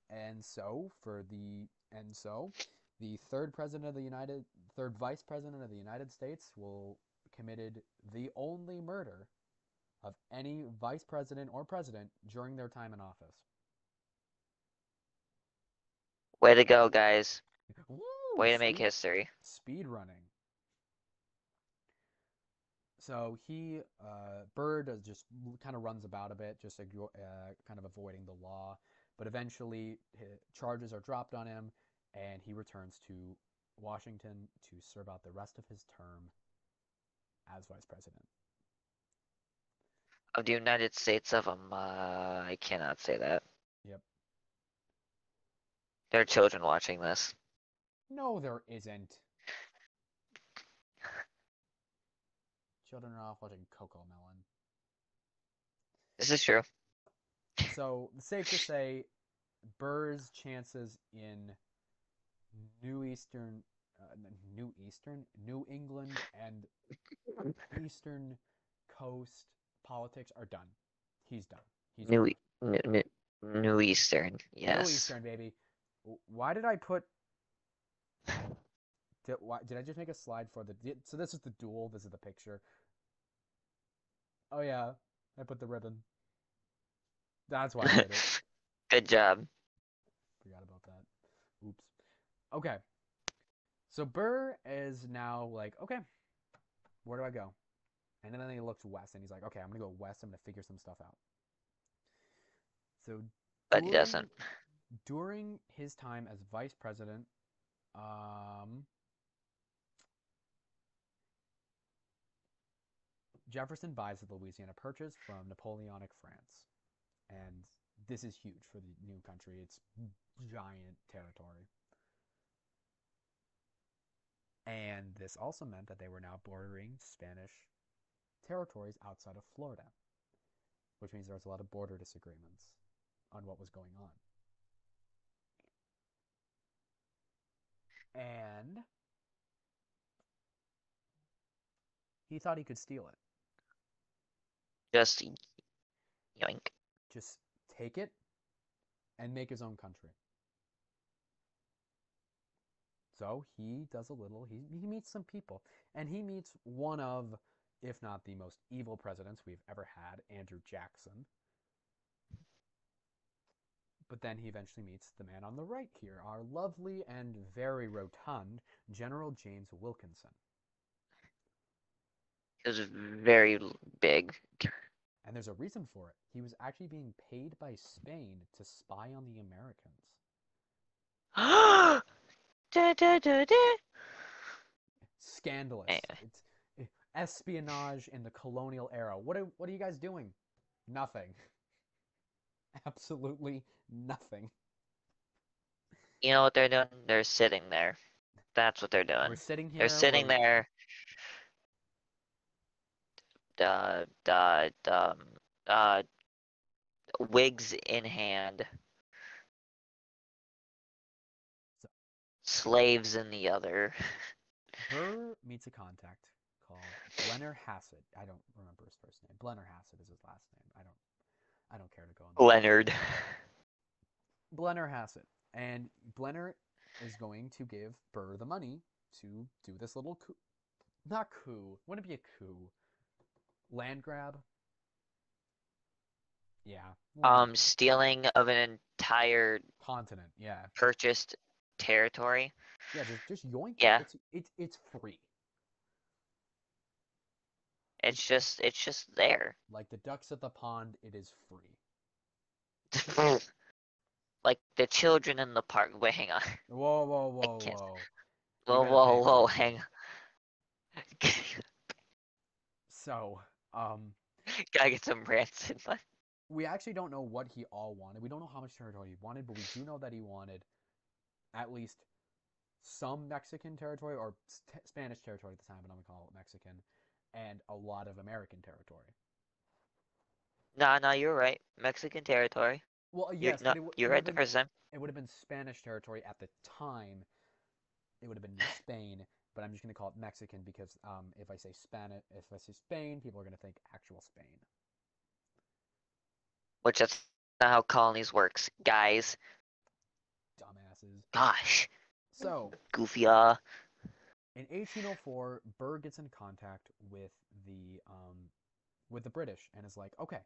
And so for the and so the third vice president of the United States will committed the only murder of any vice president or president during their time in office.
Way to go, guys.
Woo!
Way to make
See?
history.
Speed running. So Bird just kind of runs about a bit, just kind of avoiding the law. But eventually, charges are dropped on him, and he returns to Washington to serve out the rest of his term as vice president.
Of the United States of I cannot say that.
Yep.
There are children watching this.
No, there isn't. Children are off watching Cocomelon.
This is true.
So, safe to say, Burr's chances in New Eastern, New England, and Eastern Coast politics are done. He's done. He's
New
over.
New, New Eastern.
New
Yes.
Eastern, baby. Why did I put? Did I just make a slide for the? So this is the duel. This is the picture. Oh yeah, I put the ribbon. That's why I did it.
Good job.
Forgot about that. Oops. Okay. So Burr is now like, okay, where do I go? And then he looks west and he's like, okay, I'm gonna go west. I'm gonna figure some stuff out. So
But he
during
doesn't.
during his time as vice president, um, Jefferson buys the Louisiana Purchase from Napoleonic France, and this is huge for the new country. It's giant territory, and this also meant that they were now bordering Spanish territories outside of Florida, which means there was a lot of border disagreements on what was going on. And he thought he could steal it.
Just yoink.
Just take it and make his own country. So he does a little, he meets some people, and he meets one of, if not the most evil presidents we've ever had, Andrew Jackson. But then he eventually meets the man on the right here, our lovely and very rotund General James Wilkinson.
It was very big.
And there's a reason for it. He was actually being paid by Spain to spy on the Americans.
Da, da, da, da.
Scandalous.
Anyway,
It's espionage in the colonial era. What are you guys doing? Nothing. Absolutely nothing.
you know what they're doing? They're sitting there. That's what they're
We're
doing.
sitting
They're
here.
sitting there, uh, uh, um, uh, wigs in hand,
So,
slaves in the other.
Burr meets a contact called Blenner Hassett. I don't remember his first name. Blenner Hassett is his last name. I don't care to go into that.
Leonard.
Blenner Hassett. And Blenner is going to give Burr the money to do this little coup. Not coup. Wouldn't it be a coup? Land grab? Yeah, land grab.
Stealing of an entire
Continent. Yeah.
purchased territory.
Yeah, just yoink it.
Yeah,
It's free. It's
it's just there.
like the ducks at the pond, it is free.
Like the children in the park. Wait, hang on.
Whoa, whoa,
I
whoa,
can't.
whoa. You
Whoa,
gotta
whoa,
pay for
whoa,
that.
hang on.
So,
Gotta get some rants in my.
we actually don't know what he all wanted. We don't know how much territory he wanted, but we do know that he wanted at least some Mexican territory or Spanish territory at the time, but I'm gonna call it Mexican, and a lot of American territory.
Nah, nah, you're right. Mexican territory.
Well,
You're
yes,
no,
but it
you're
would
right
have
the
been
first time.
Spanish territory at the time. It would have been New Spain, but I'm just gonna call it Mexican because if I say Spanish, if I say Spain, people are gonna think actual Spain.
Which that's not how colonies works, guys.
Dumbasses.
Gosh,
So,
goofy.
in 1804, Burr gets in contact with the British and is like, okay,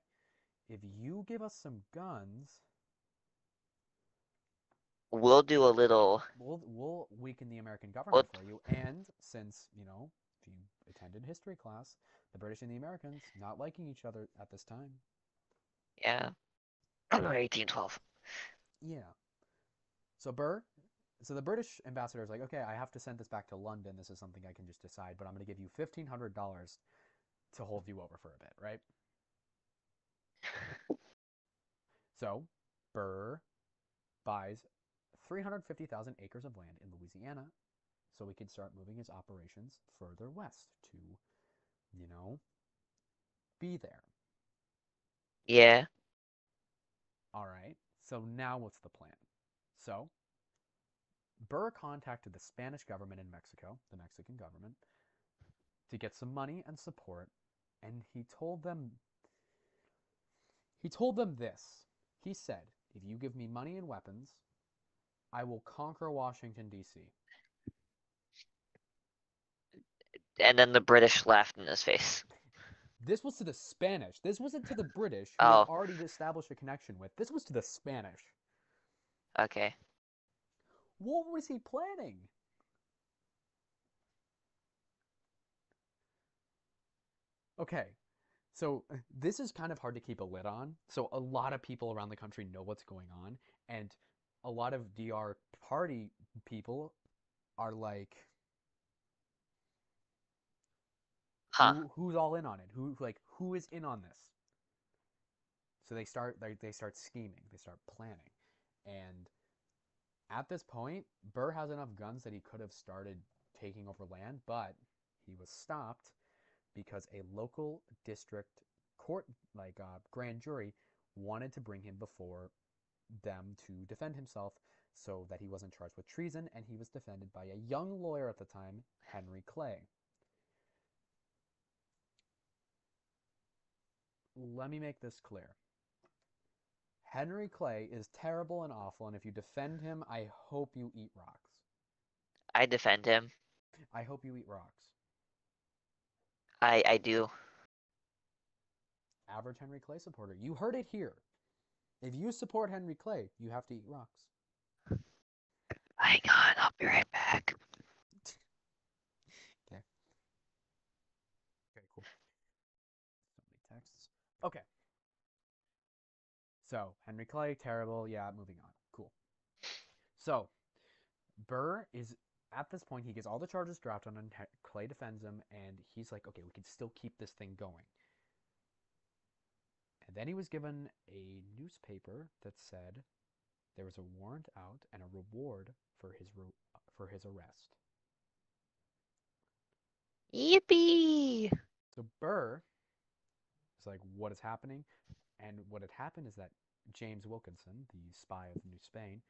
if you give us some guns,
We'll do a little.
we'll weaken the American
We'll,
government for you. And since if you attended history class, the British and the Americans not liking each other at this time.
yeah. 1812.
Yeah. So Burr, so the British ambassador is like, okay, I have to send this back to London. This is something I can just decide, but I'm going to give you $1,500 to hold you over for a bit, right? So Burr buys 350,000 acres of land in Louisiana so he could start moving his operations further west to, you know, be there.
Yeah.
All right. So now what's the plan? So Burr contacted the Spanish government in Mexico, the Mexican government, to get some money and support, and he told them this. He said, "If you give me money and weapons, I will conquer Washington D.C."
And then the British laughed in his face.
This was to the Spanish. This wasn't to the British, who he had
Oh,
already established a connection with. This was to the Spanish.
okay.
What was he planning? Okay, so this is kind of hard to keep a lid on. So a lot of people around the country know what's going on, and a lot of DR party people are like,
Huh.
who's all in on it? Who is in on this? So they start scheming, they start planning, and at this point, Burr has enough guns that he could have started taking over land, but he was stopped because a local district court, grand jury, wanted to bring him before them to defend himself so that he wasn't charged with treason, and he was defended by a young lawyer at the time, Henry Clay. Let me make this clear. Henry Clay is terrible and awful, and if you defend him, I hope you eat rocks.
I defend him.
I hope you eat rocks.
I do.
Average Henry Clay supporter. You heard it here. If you support Henry Clay, you have to eat rocks.
Hang on, I'll be right back.
Okay. Okay, cool. So many texts. Okay. So, Henry Clay, terrible. Yeah, moving on. Cool. So, Burr is, at this point, he gets all the charges dropped on him. Clay defends him, and he's like, okay, we can still keep this thing going. And then he was given a newspaper that said there was a warrant out and a reward for his arrest.
Yippee!
So Burr is like, what is happening? And what had happened is that James Wilkinson, the spy of New Spain,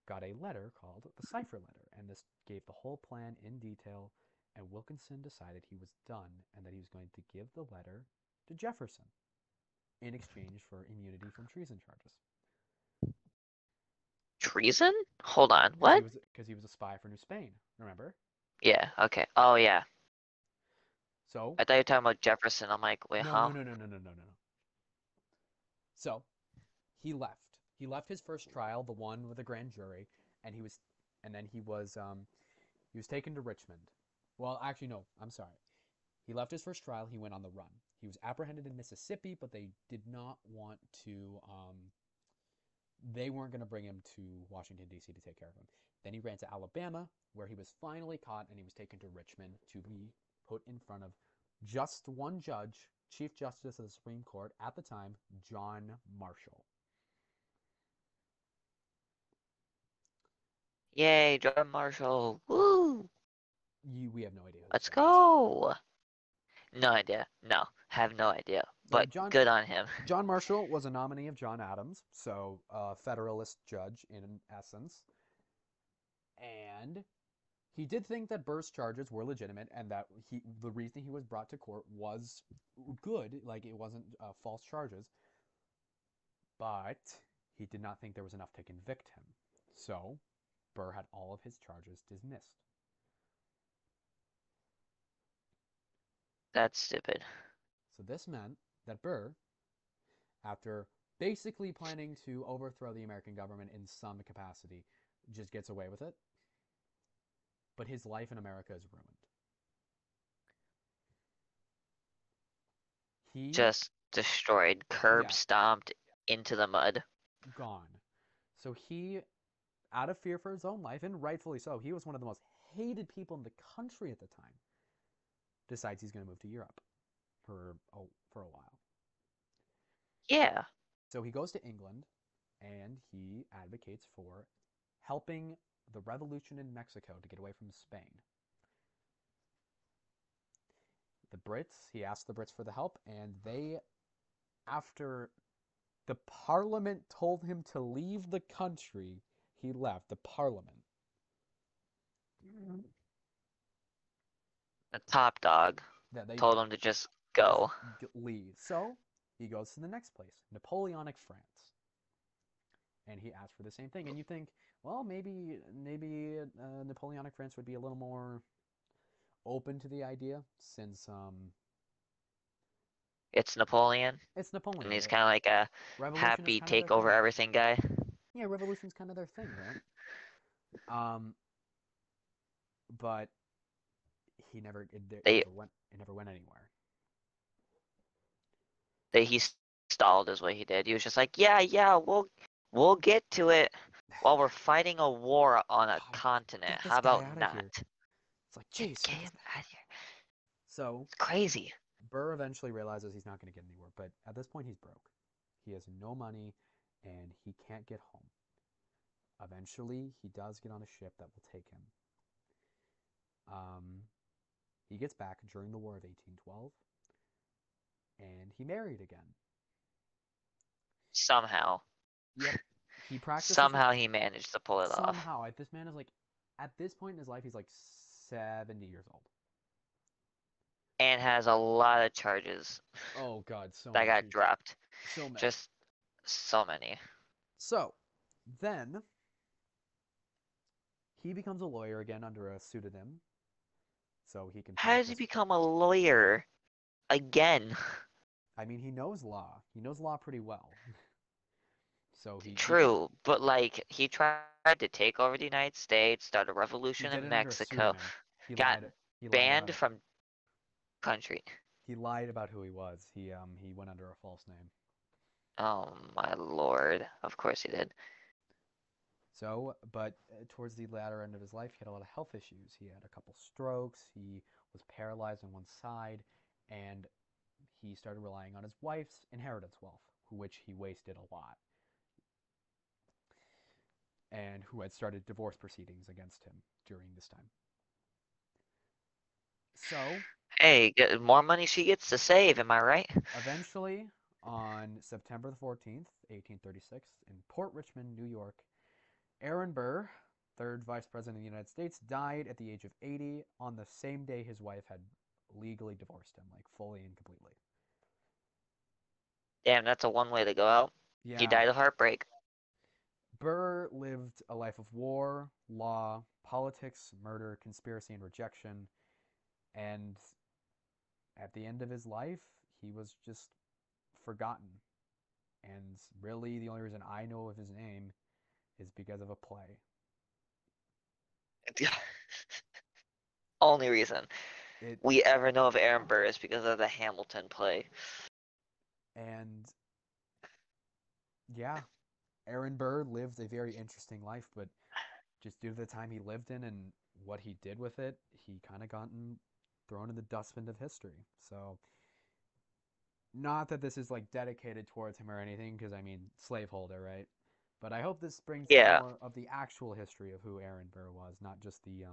got a letter called the Cipher Letter, and this gave the whole plan in detail. And Wilkinson decided he was done and that he was going to give the letter to Jefferson in exchange for immunity from treason charges.
Treason? Hold on,
Because
what?
he was a spy for New Spain, remember?
Yeah, okay. Oh, yeah.
So
I thought you were talking about Jefferson. I'm like, wait,
no,
huh?
no, no, no, no, no, no, no. So he left. He left his first trial, the one with the grand jury, and he was taken to Richmond. Well, actually, no, I'm sorry. He left his first trial. He went on the run. He was apprehended in Mississippi, but they did not want to. They weren't going to bring him to Washington D.C. to take care of him. Then he ran to Alabama, where he was finally caught, and he was taken to Richmond to be put in front of just one judge, Chief Justice of the Supreme Court at the time, John Marshall.
Yay, John Marshall. Woo!
We have no idea who this
Let's
guy is.
go! No idea. No, have no idea.
So
But good on him.
John Marshall was a nominee of John Adams, so a Federalist judge in essence. And he did think that Burr's charges were legitimate and that the reason he was brought to court was good, like it wasn't false charges. But he did not think there was enough to convict him. So Burr had all of his charges dismissed.
That's stupid.
So this meant that Burr, after basically planning to overthrow the American government in some capacity, just gets away with it. But his life in America is ruined. He,
Just destroyed, curb
yeah,
stomped into the mud.
gone. So he, out of fear for his own life, and rightfully so, he was one of the most hated people in the country at the time, decides he's going to move to Europe for a while.
Yeah.
So he goes to England and he advocates for helping the revolution in Mexico to get away from Spain. The Brits, he asked the Brits for the help, and they, after the Parliament told him to leave the country, he left. The Parliament.
The top dog
Yeah, they
told him to just go.
leave. So he goes to the next place, Napoleonic France. And he asked for the same thing. And you think, well, maybe Napoleonic France would be a little more open to the idea, since
It's Napoleon,
It's
and
Napoleon.
he's kind of like a
Revolution is
happy
kind of their
take over
thing.
everything guy.
Yeah, revolution's kind of their thing, right? Um, but it
They
never went anywhere.
he stalled is what he did. He was just like, yeah, we'll get to it while we're fighting a war on a
Oh,
continent.
get this
How
guy
about
out of
not?
here. It's like, jeez,
Get
get this
him
guy.
out of here.
So
It's crazy.
Burr eventually realizes he's not going to get anywhere, but at this point he's broke. He has no money and he can't get home. Eventually, he does get on a ship that will take him. Um, he gets back during the War of 1812 and he married again.
Somehow,
Yep. He practices
somehow he managed to pull it off,
somehow. This man is like, at this point in his life, he's like 70 years old.
and has a lot of charges
Oh, God, so
that
many.
got dropped.
So many.
Just so many.
So, then he becomes a lawyer again under a pseudonym so he can
How does he
practice.
become a lawyer again?
I mean, he knows law. He knows law pretty well. So he can.
True, but like he tried to take over the United States, start a
He
revolution
did
in
it under a
Mexico,
pseudonym. He
got
lied. He lied about
banned
it.
from country.
He lied about who he was. He went under a false name.
Oh my lord. Of course he did.
So, but towards the latter end of his life, he had a lot of health issues. He had a couple strokes. He was paralyzed on one side, and he started relying on his wife's inheritance wealth, which he wasted a lot, and who had started divorce proceedings against him during this time. So,
Hey, more money she gets to save, am I right?
eventually, on September the 14th, 1836, in Port Richmond, New York, Aaron Burr, third Vice President of the United States, died at the age of 80 on the same day his wife had legally divorced him, like fully and completely.
Damn, that's a one way to go out. He
Yeah,
died of heartbreak.
Burr lived a life of war, law, politics, murder, conspiracy, and rejection. And at the end of his life, he was just forgotten. And really, the only reason I know of his name is because of a play.
Only reason
It
we ever know of Aaron Burr is because of the Hamilton play.
and yeah, Aaron Burr lived a very interesting life, but just due to the time he lived in and what he did with it, he kind of gotten thrown in the dustbin of history. So, not that this is like dedicated towards him or anything, because I mean, slaveholder, right? But I hope this brings some
Yeah,
more of the actual history of who Aaron Burr was, not just the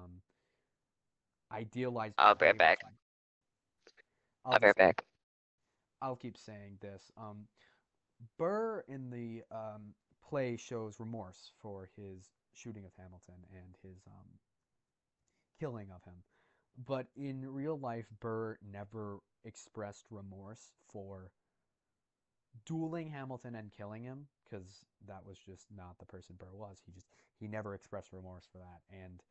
idealized
I'll be right
claim of
back.
him. I'll
I'll be right
just
back.
I'll keep saying this. Burr in the play shows remorse for his shooting of Hamilton and his killing of him. But in real life, Burr never expressed remorse for dueling Hamilton and killing him because that was just not the person Burr was. He never expressed remorse for that, and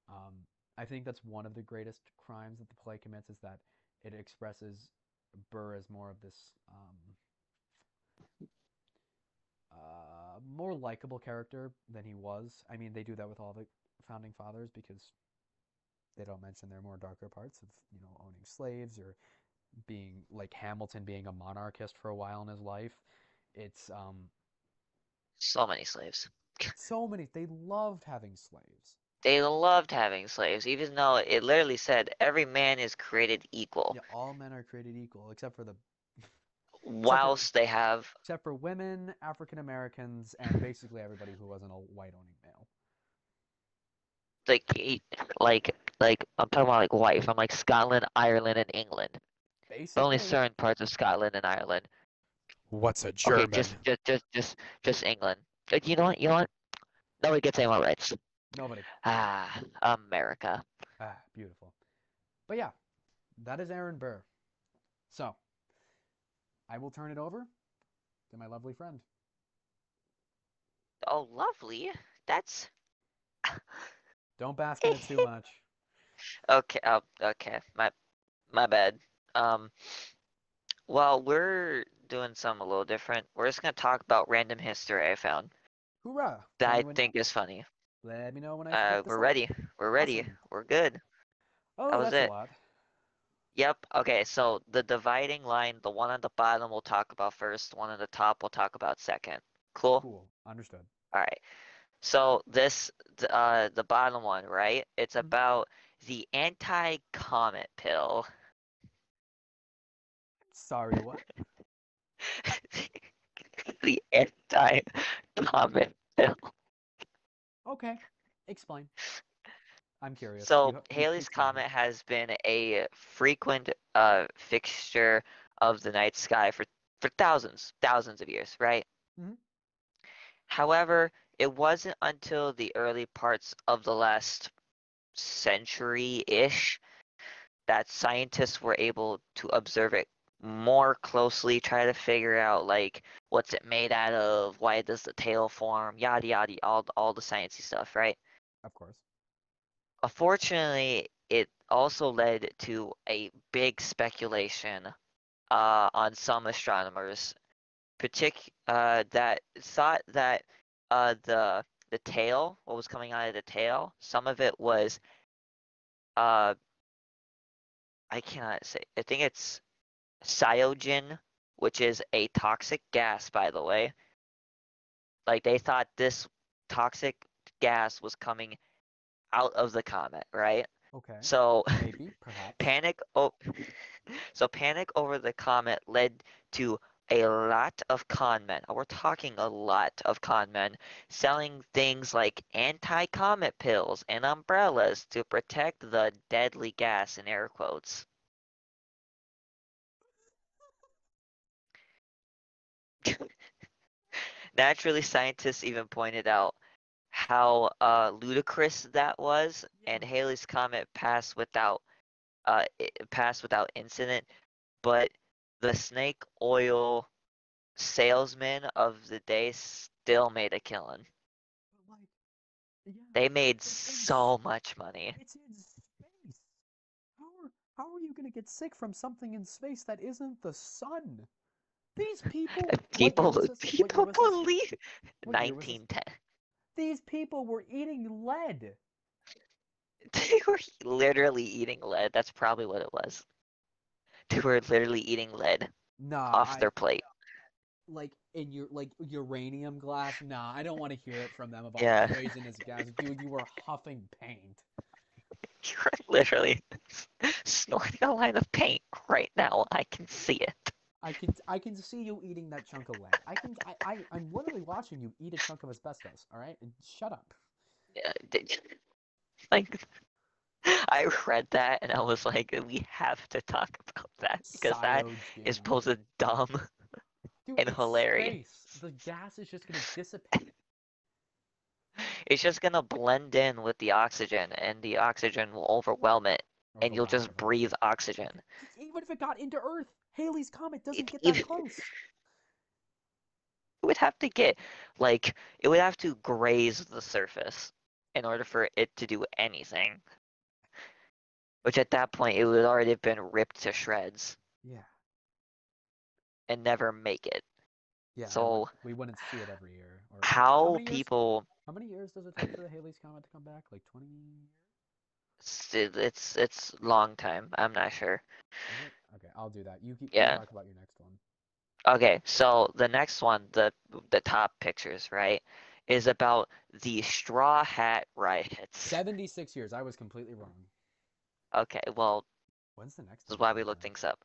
um, I think that's one of the greatest crimes that the play commits is that it expresses Burr as more of this more likable character than he was. I mean, they do that with all the founding fathers because they don't mention their more darker parts of owning slaves or being like Hamilton being a monarchist for a while in his life. It's
So many slaves.
so many. They loved having slaves.
They loved having slaves, even though it literally said every man is created equal.
Yeah, all men are created equal except for
Whilst they have
women, African Americans, and basically everybody who wasn't a white owning male.
like like I'm talking about like white from like Scotland, Ireland, and England. But only
Basically,
certain parts of Scotland and Ireland.
what's a
Okay,
German?
just England. You know what? You know what? Nobody gets any more rights.
Nobody.
Ah, America.
Ah, beautiful. But yeah, that is Aaron Burr. So I will turn it over to my lovely friend.
Oh, lovely. That's
Don't bask in it too much.
okay. Oh, okay. My bad. Um, Well, we're doing something a little different. We're just gonna talk about random history I found
Hoorah!
that
Tell me
I
when.
think is funny.
Let me know when I should look this
We're
up.
ready. We're ready.
Awesome.
We're good. That
Oh,
was
that's a
it.
lot.
Yep. Okay, so the dividing line, the one on the bottom we'll talk about first, the one on the top we'll talk about second. Cool?
Cool. Understood.
All right. So the bottom one, right? It's
Mhm.
about the anti-comet pill.
Sorry, what?
The anti-comet pill.
Okay. Explain. I'm curious.
So
You
Halley's
piqued my.
Comet has been a frequent fixture of the night sky for thousands of years, right?
Mhm.
However, it wasn't until the early parts of the last century-ish that scientists were able to observe it more closely, try to figure out like what's it made out of, why does the tail form, yada yada, all the sciencey stuff, right?
Of course.
Unfortunately, it also led to a big speculation on some astronomers, that thought that the tail, what was coming out of the tail, some of it was uh I cannot say. I think it's cyogen, which is a toxic gas, by the way. Like they thought this toxic gas was coming out of the comet, right?
Okay.
So
Maybe. Perhaps.
panic oh so panic over the comet led to a lot of con men. We're talking a lot of con men selling things like anti-comet pills and umbrellas to protect the deadly gas in air quotes. Naturally, scientists even pointed out how ludicrous that was, and
Yeah.
Halley's Comet passed without incident, but the snake oil salesmen of the day still made a killing.
But like, yeah.
They made
It's in.
so much money.
It's in space. How are you gonna get sick from something in space that isn't the sun? These people. What year
People
was this? What year
people
was this?
believe
What year was this?
1910.
These people were eating lead.
They were literally eating lead. That's probably what it was. They were literally eating lead
Nah,
off their plate.
like in your like uranium glass. Nah, I don't want to hear it from them about
Yeah.
poisonous gas. Dude, you were huffing paint.
You're literally snorting a line of paint right now. I can see it.
I can see you eating that chunk of lead. I'm literally watching you eat a chunk of asbestos. All right, and shut up.
Yeah, like I read that and I was like, we have to talk about that because that is
Cyanogen.
both dumb
Dude,
and
it's
hilarious.
space. The gas is just gonna dissipate.
It's just gonna blend in with the oxygen and the oxygen will overwhelm it
Or
and
the
you'll
lack
just
of it.
breathe oxygen.
Even if it got into Earth, Halley's Comet doesn't
It
get that
even
close.
would have to get like it would have to graze the surface in order for it to do anything. Which at that point it would already have been ripped to shreds
Yeah.
and never make it.
Yeah, and
So
we wouldn't see it every year. Or how
how
many years?
people
How many years does it take for the Halley's Comet to come back? Like 20 years?
it's long time. I'm not sure.
Is it? Okay, I'll do that. You
Yeah.
talk about your next one.
Okay, so the next one, the top pictures, right, is about the Straw Hat riots.
76 years. I was completely wrong.
Okay, well,
When's the next
this is
one
why we
coming
look
back?
things up.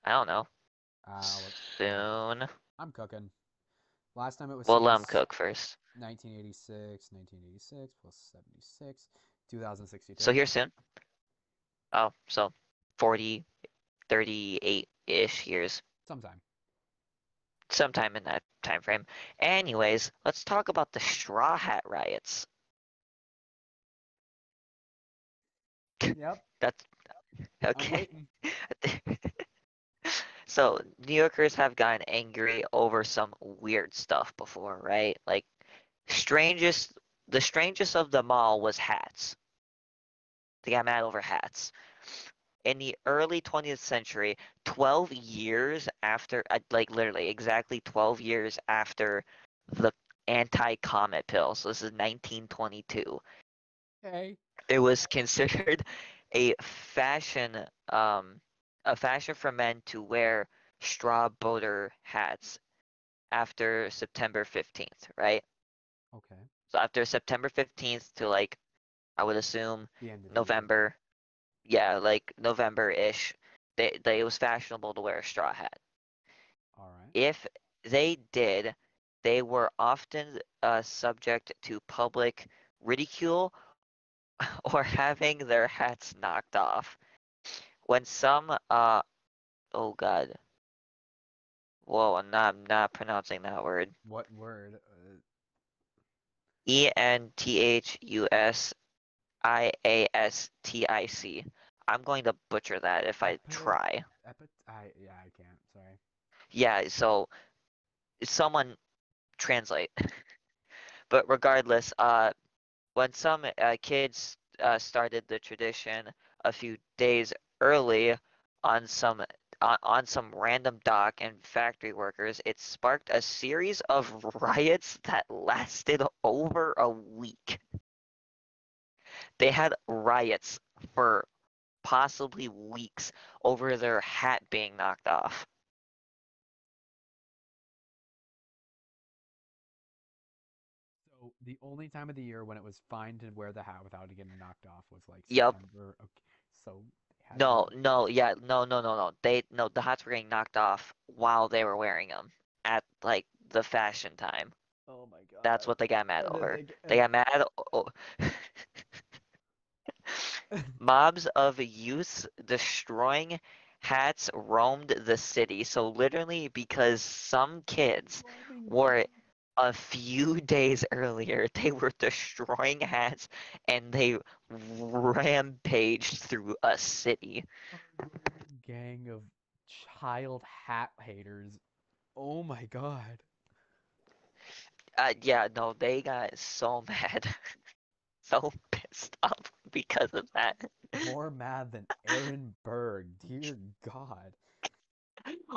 I don't know.
Uh,
Soon.
I'm cooking. Last time it was
We'll
seen
let 'em
was
cook first.
1986 plus 76, 2062.
So here soon. Oh, so 40, 38-ish years.
Sometime.
Sometime in that time frame. Anyways, let's talk about the Straw Hat riots.
Yep,
That's
I'm
okay.
waiting.
So New Yorkers have gotten angry over some weird stuff before, right? Like strangest the strangest of them all was hats. They got mad over hats. in the early 20th century, 12 years after, like literally exactly 12 years after the anti-comet pill. So this is 1922.
Okay.
It was considered a fashion, um, a fashion for men to wear straw boater hats after September 15th, right?
Okay.
So after September 15th to like, I would assume
The end of the year.
November, yeah, like November-ish, it was fashionable to wear a straw hat.
All right.
If they did, they were often subject to public ridicule or having their hats knocked off. When some, oh God, whoa, I'm not pronouncing that word.
What word?
Entusiastic. I'm going to butcher that if I
Epi.
try.
Yeah, I can't. Sorry.
Yeah, so someone translate. But regardless, when some kids started the tradition a few days early on some on some random dock and factory workers, it sparked a series of riots that lasted over a week. They had riots for possibly weeks over their hat being knocked off.
So the only time of the year when it was fine to wear the hat without it getting knocked off was like
Yup.
September. Okay. So they had
No,
to.
no, yeah, no. The hats were getting knocked off while they were wearing them at like the fashion time.
Oh my
That's
god.
what they got mad
And then
over.
they
They got mad. Mobs of youths destroying hats roamed the city. So literally, because some kids
roaming
wore it
gang.
a few days earlier, they were destroying hats and they rampaged through a city.
A roaming gang of child hat haters. Oh my god.
Yeah, no, they got so mad, so pissed off because of that.
More mad than Aaron Berg. Dear God.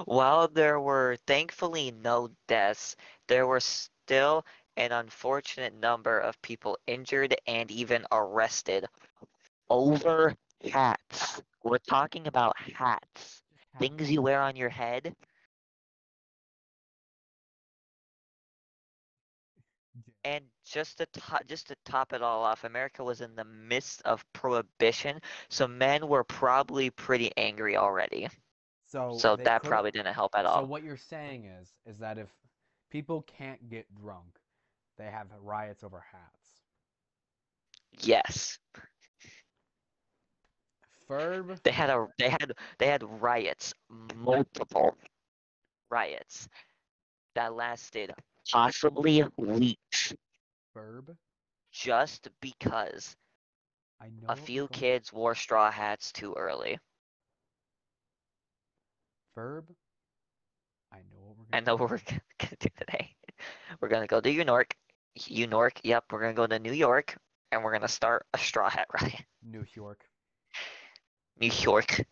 While there were thankfully no deaths, there were still an unfortunate number of people injured and even arrested over hats. We're talking about hats,
Just hat.
things you wear on your head. And just to top it all off, America was in the midst of prohibition, so men were probably pretty angry already.
So
So
they
that
could.
probably didn't help at
So
all.
what you're saying is that if people can't get drunk, they have riots over hats.
Yes.
Ferb.
They had riots, multiple riots that lasted possibly weeks
Ferb.
just because
I know
a
what we're
few
going.
kids wore straw hats too early.
Ferb. I know what we're
I
gonna
know
do
what we're
today.
gonna do today. We're gonna go to New York. New York, yep, we're gonna go to New York and we're gonna start a straw hat riot.
New York.
New York.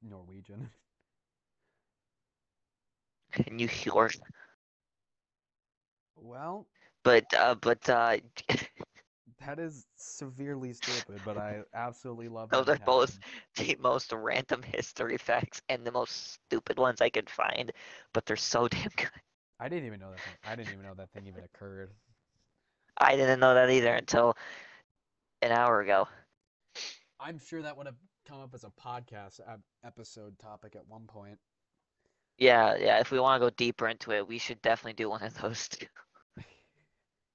Norwegian.
New York.
Well,
But
that is severely stupid, but I absolutely love that
those
it
are both
happened.
the most random history facts and the most stupid ones I could find, but they're so damn good.
I didn't even know that thing. I didn't even know that thing even occurred.
I didn't know that either until an hour ago.
I'm sure that would have come up as a podcast episode topic at one point.
Yeah, yeah, if we want to go deeper into it, we should definitely do one of those too.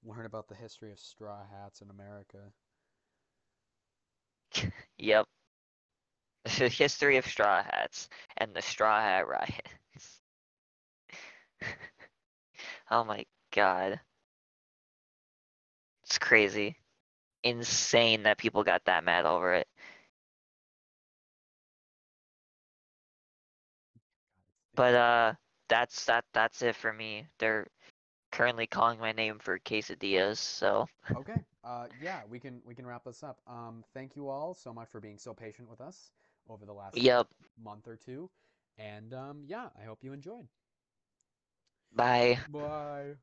Learn about the history of straw hats in America.
Yep. The history of straw hats and the straw hat riots. Oh my god. It's crazy. Insane that people got that mad over it. But that's it for me. They're currently calling my name for quesadillas, so
Okay. Yeah, we can wrap this up. Thank you all so much for being so patient with us. over the last
Yep.
month or two. And yeah, I hope you enjoyed.
Bye.
Bye.